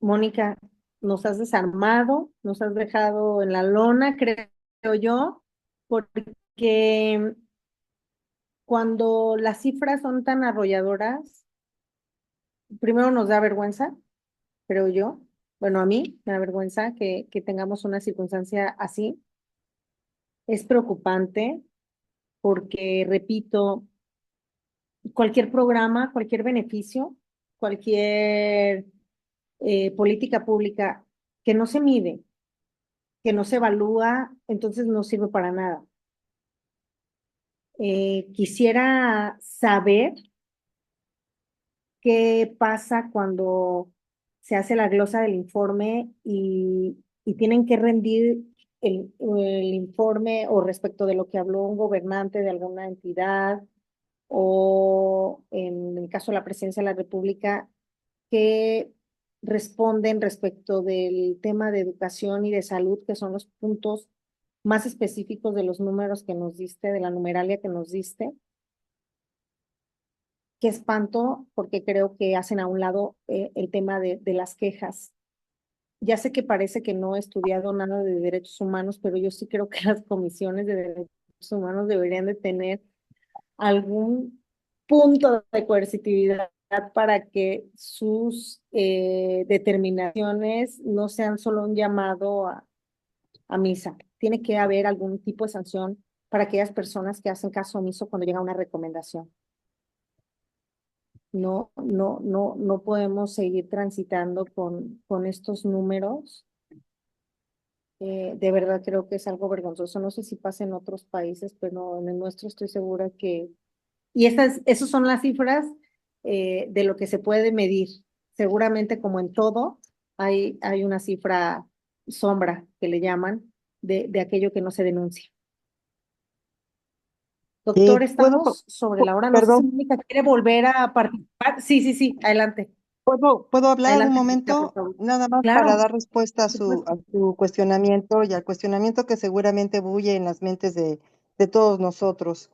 Mónica, nos has desarmado, nos has dejado en la lona, creo yo, porque cuando las cifras son tan arrolladoras, primero nos da vergüenza, creo yo. Bueno, a mí me da vergüenza que tengamos una circunstancia así. Es preocupante porque, repito, cualquier programa, cualquier beneficio, cualquier política pública que no se mide, que no se evalúa, entonces no sirve para nada. Quisiera saber qué pasa cuando se hace la glosa del informe y tienen que rendir el informe o respecto de lo que habló un gobernante de alguna entidad o en el caso de la presidencia de la República, qué responden respecto del tema de educación y de salud, que son los puntos más específicos de los números que nos diste, de la numeralia que nos diste. Qué espanto, porque creo que hacen a un lado el tema de las quejas. Ya sé que parece que no he estudiado nada de derechos humanos, pero yo sí creo que las comisiones de derechos humanos deberían de tener algún punto de coercitividad para que sus determinaciones no sean solo un llamado a misa. Tiene que haber algún tipo de sanción para aquellas personas que hacen caso omiso cuando llega una recomendación. No podemos seguir transitando con estos números. De verdad creo que es algo vergonzoso. No sé si pasa en otros países, pero en el nuestro estoy segura que... Y esas son las cifras de lo que se puede medir. Seguramente, como en todo, hay una cifra sombra que le llaman de aquello que no se denuncia. Doctor, estamos sobre la hora. No sé si Perdón, Mónica quiere volver a participar. Sí, adelante. ¿puedo hablar un Adelante, Mónica, por momento? favor. Nada más para Claro, dar respuesta a por supuesto. su cuestionamiento y al cuestionamiento que seguramente bulle en las mentes de todos nosotros.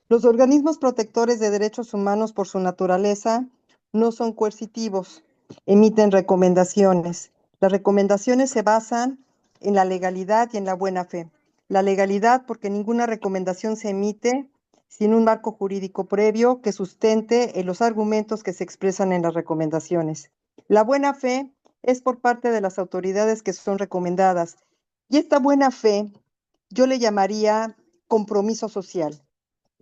Los organismos protectores de derechos humanos, por su naturaleza, no son coercitivos, emiten recomendaciones. Las recomendaciones se basan en la legalidad y en la buena fe. La legalidad, porque ninguna recomendación se emite sin un marco jurídico previo que sustente los argumentos que se expresan en las recomendaciones. La buena fe es por parte de las autoridades que son recomendadas. Y esta buena fe yo le llamaría compromiso social.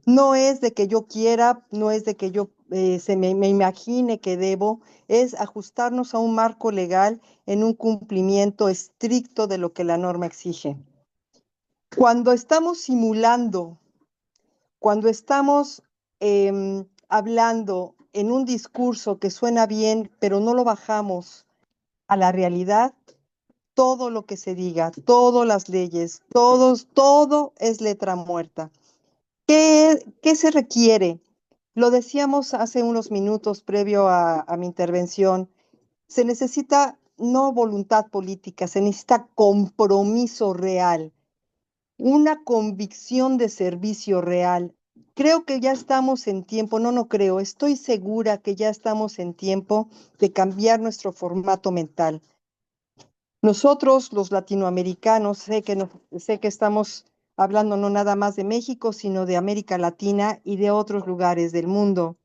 No es de que yo quiera, no es de que yo me imagine que debo, es ajustarnos a un marco legal en un cumplimiento estricto de lo que la norma exige. Cuando estamos simulando, cuando estamos hablando en un discurso que suena bien, pero no lo bajamos a la realidad, todo lo que se diga, todas las leyes, todo es letra muerta. ¿Qué se requiere? Lo decíamos hace unos minutos previo a mi intervención. Se necesita no voluntad política, se necesita compromiso real, una convicción de servicio real. Creo que ya estamos en tiempo, no creo, estoy segura que ya estamos en tiempo de cambiar nuestro formato mental. Nosotros, los latinoamericanos, sé que estamos hablando no nada más de México, sino de América Latina y de otros lugares del mundo.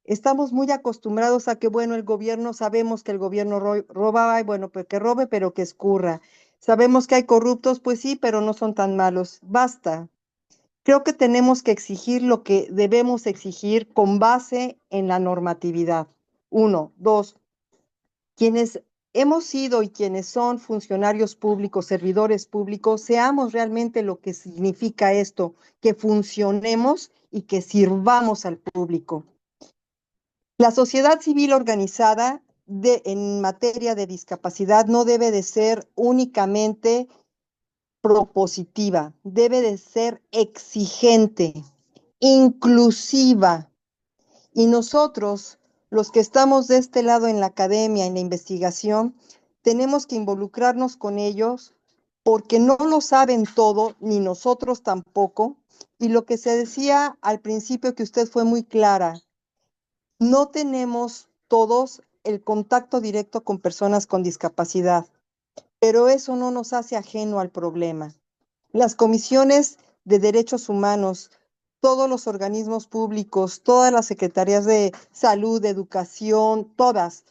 Estamos muy acostumbrados a que, bueno, el gobierno, sabemos que el gobierno roba, bueno, pues que robe, pero que escurra. Sabemos que hay corruptos, pues sí, pero no son tan malos. Basta. Creo que tenemos que exigir lo que debemos exigir con base en la normatividad. 1, 2, quienes hemos sido y quienes son funcionarios públicos, servidores públicos, seamos realmente lo que significa esto, que funcionemos y que sirvamos al público. La sociedad civil organizada en materia de discapacidad no debe de ser únicamente propositiva, debe de ser exigente, inclusiva. Y nosotros, los que estamos de este lado en la academia, en la investigación, tenemos que involucrarnos con ellos porque no lo saben todo, ni nosotros tampoco. Y lo que se decía al principio, que usted fue muy clara, no tenemos todos el contacto directo con personas con discapacidad, pero eso no nos hace ajeno al problema. Las comisiones de derechos humanos, todos los organismos públicos, todas las secretarías de salud, de educación, todas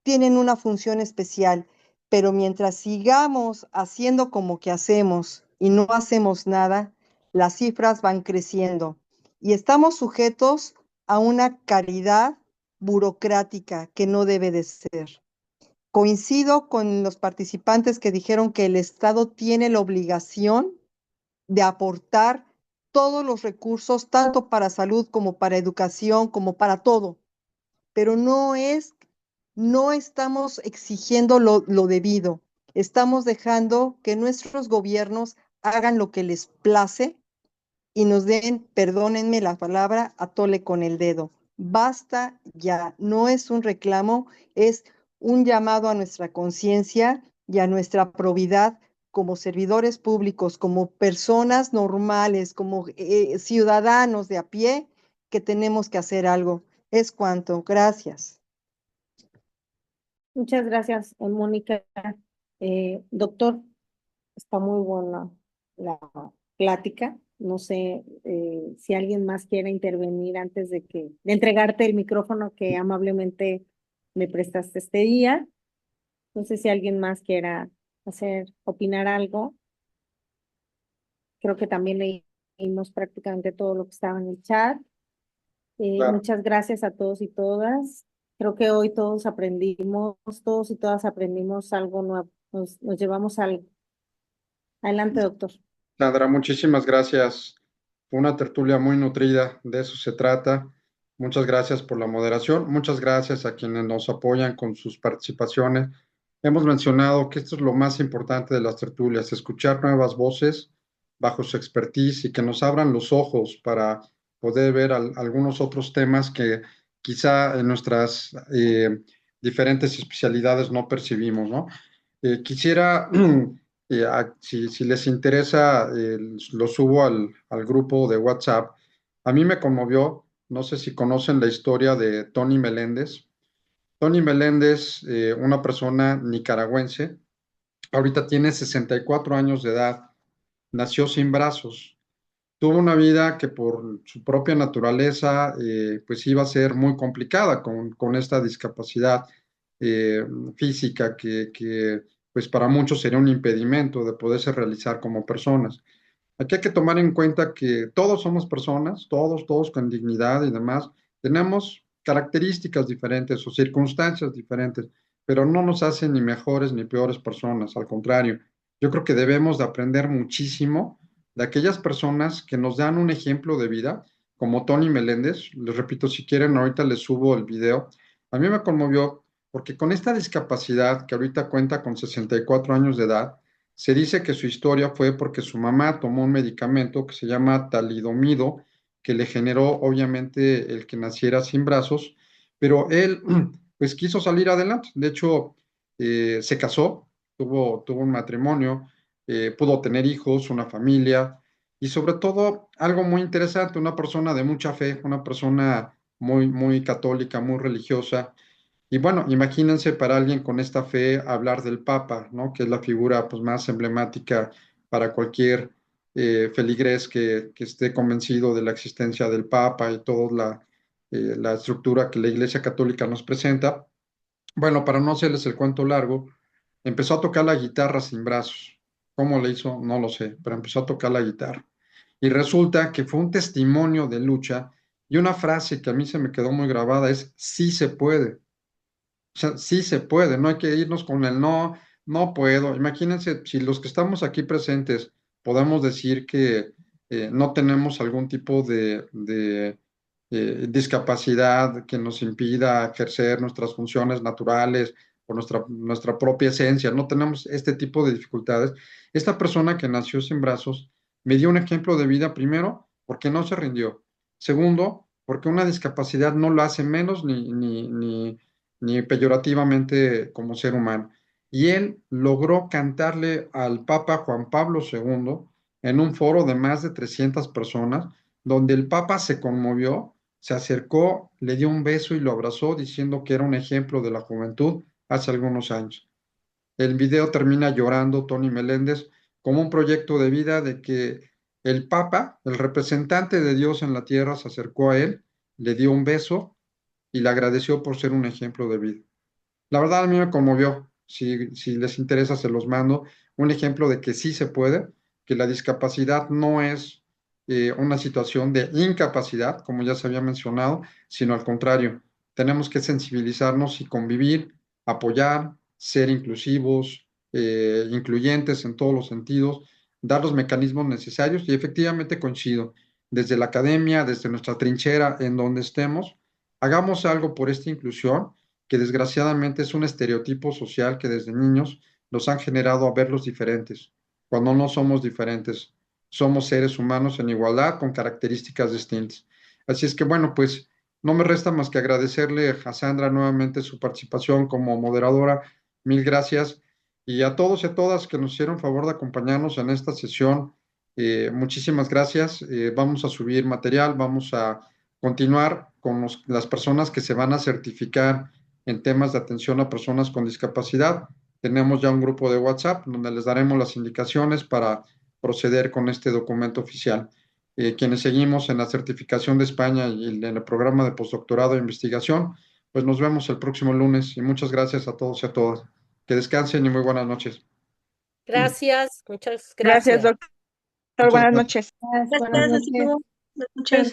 tienen una función especial, pero mientras sigamos haciendo como que hacemos y no hacemos nada, las cifras van creciendo y estamos sujetos a una caridad burocrática que no debe de ser. Coincido con los participantes que dijeron que el Estado tiene la obligación de aportar todos los recursos, tanto para salud como para educación, como para todo, pero no estamos exigiendo lo debido, estamos dejando que nuestros gobiernos hagan lo que les place y nos den, perdónenme la palabra, a tole con el dedo. Basta ya, no es un reclamo, es un llamado a nuestra conciencia y a nuestra probidad como servidores públicos, como personas normales, como ciudadanos de a pie, que tenemos que hacer algo. Es cuanto. Gracias. Muchas gracias, Mónica. Doctor, está muy buena la plática. No sé si alguien más quiere intervenir antes de entregarte el micrófono que amablemente me prestaste este día. No sé si alguien más quiera opinar algo. Creo que también leímos prácticamente todo lo que estaba en el chat. Claro. Muchas gracias a todos y todas. Creo que hoy todos y todas aprendimos algo nuevo. Nos llevamos algo. Adelante, doctor. Sandra, muchísimas gracias. Fue una tertulia muy nutrida, de eso se trata. Muchas gracias por la moderación. Muchas gracias a quienes nos apoyan con sus participaciones. Hemos mencionado que esto es lo más importante de las tertulias, escuchar nuevas voces bajo su expertise y que nos abran los ojos para poder ver algunos otros temas que quizá en nuestras diferentes especialidades no percibimos, ¿no? Quisiera si les interesa, lo subo al grupo de WhatsApp. A mí me conmovió, no sé si conocen la historia de Tony Meléndez. Tony Meléndez, una persona nicaragüense, ahorita tiene 64 años de edad, nació sin brazos, tuvo una vida que por su propia naturaleza, pues iba a ser muy complicada con esta discapacidad eh, física que, pues para muchos sería un impedimento de poderse realizar como personas. Aquí hay que tomar en cuenta que todos somos personas, todos con dignidad y demás. Tenemos características diferentes o circunstancias diferentes, pero no nos hacen ni mejores ni peores personas, al contrario. Yo creo que debemos de aprender muchísimo de aquellas personas que nos dan un ejemplo de vida, como Tony Meléndez. Les repito, si quieren, ahorita les subo el video. A mí me conmovió porque con esta discapacidad, que ahorita cuenta con 64 años de edad, se dice que su historia fue porque su mamá tomó un medicamento que se llama talidomido, que le generó obviamente el que naciera sin brazos, pero él pues quiso salir adelante. De hecho, se casó, tuvo un matrimonio, pudo tener hijos, una familia y sobre todo algo muy interesante, una persona de mucha fe, una persona muy católica, muy religiosa. Y bueno, imagínense para alguien con esta fe hablar del Papa, ¿no? Que es la figura pues, más emblemática para cualquier feligrés que esté convencido de la existencia del Papa y toda la estructura que la Iglesia Católica nos presenta. Bueno, para no hacerles el cuento largo, empezó a tocar la guitarra sin brazos. ¿Cómo le hizo? No lo sé, pero empezó a tocar la guitarra. Y resulta que fue un testimonio de lucha y una frase que a mí se me quedó muy grabada es, sí se puede. O sea, sí se puede, no hay que irnos con el no, no puedo. Imagínense, si los que estamos aquí presentes podemos decir que no tenemos algún tipo de discapacidad que nos impida ejercer nuestras funciones naturales o nuestra propia esencia, no tenemos este tipo de dificultades. Esta persona que nació sin brazos me dio un ejemplo de vida, primero, porque no se rindió. Segundo, porque una discapacidad no lo hace menos ni peyorativamente como ser humano. Y él logró cantarle al Papa Juan Pablo II en un foro de más de 300 personas, donde el Papa se conmovió, se acercó, le dio un beso y lo abrazó diciendo que era un ejemplo de la juventud hace algunos años. El video termina llorando Tony Meléndez como un proyecto de vida de que el Papa, el representante de Dios en la tierra, se acercó a él, le dio un beso y le agradeció por ser un ejemplo de vida. La verdad a mí me conmovió. Si les interesa, se los mando. Un ejemplo de que sí se puede, que la discapacidad no es una situación de incapacidad, como ya se había mencionado, sino al contrario, tenemos que sensibilizarnos y convivir, apoyar, ser inclusivos, incluyentes en todos los sentidos, dar los mecanismos necesarios y efectivamente coincido, desde la academia, desde nuestra trinchera, en donde estemos, hagamos algo por esta inclusión que desgraciadamente es un estereotipo social que desde niños nos han generado a verlos diferentes, cuando no somos diferentes, somos seres humanos en igualdad con características distintas. Así es que bueno, pues no me resta más que agradecerle a Sandra nuevamente su participación como moderadora. Mil gracias. Y a todos y a todas que nos hicieron favor de acompañarnos en esta sesión, muchísimas gracias. Vamos a subir material, vamos a continuar con las personas que se van a certificar en temas de atención a personas con discapacidad. Tenemos ya un grupo de WhatsApp donde les daremos las indicaciones para proceder con este documento oficial. Quienes seguimos en la certificación de España y en el programa de postdoctorado de investigación, pues nos vemos el próximo lunes y muchas gracias a todos y a todas. Que descansen y muy buenas noches. Gracias, muchas Gracias, gracias. doctor. Muchas Buenas gracias. noches. Buenas Buenas noches. noches. Muchas gracias.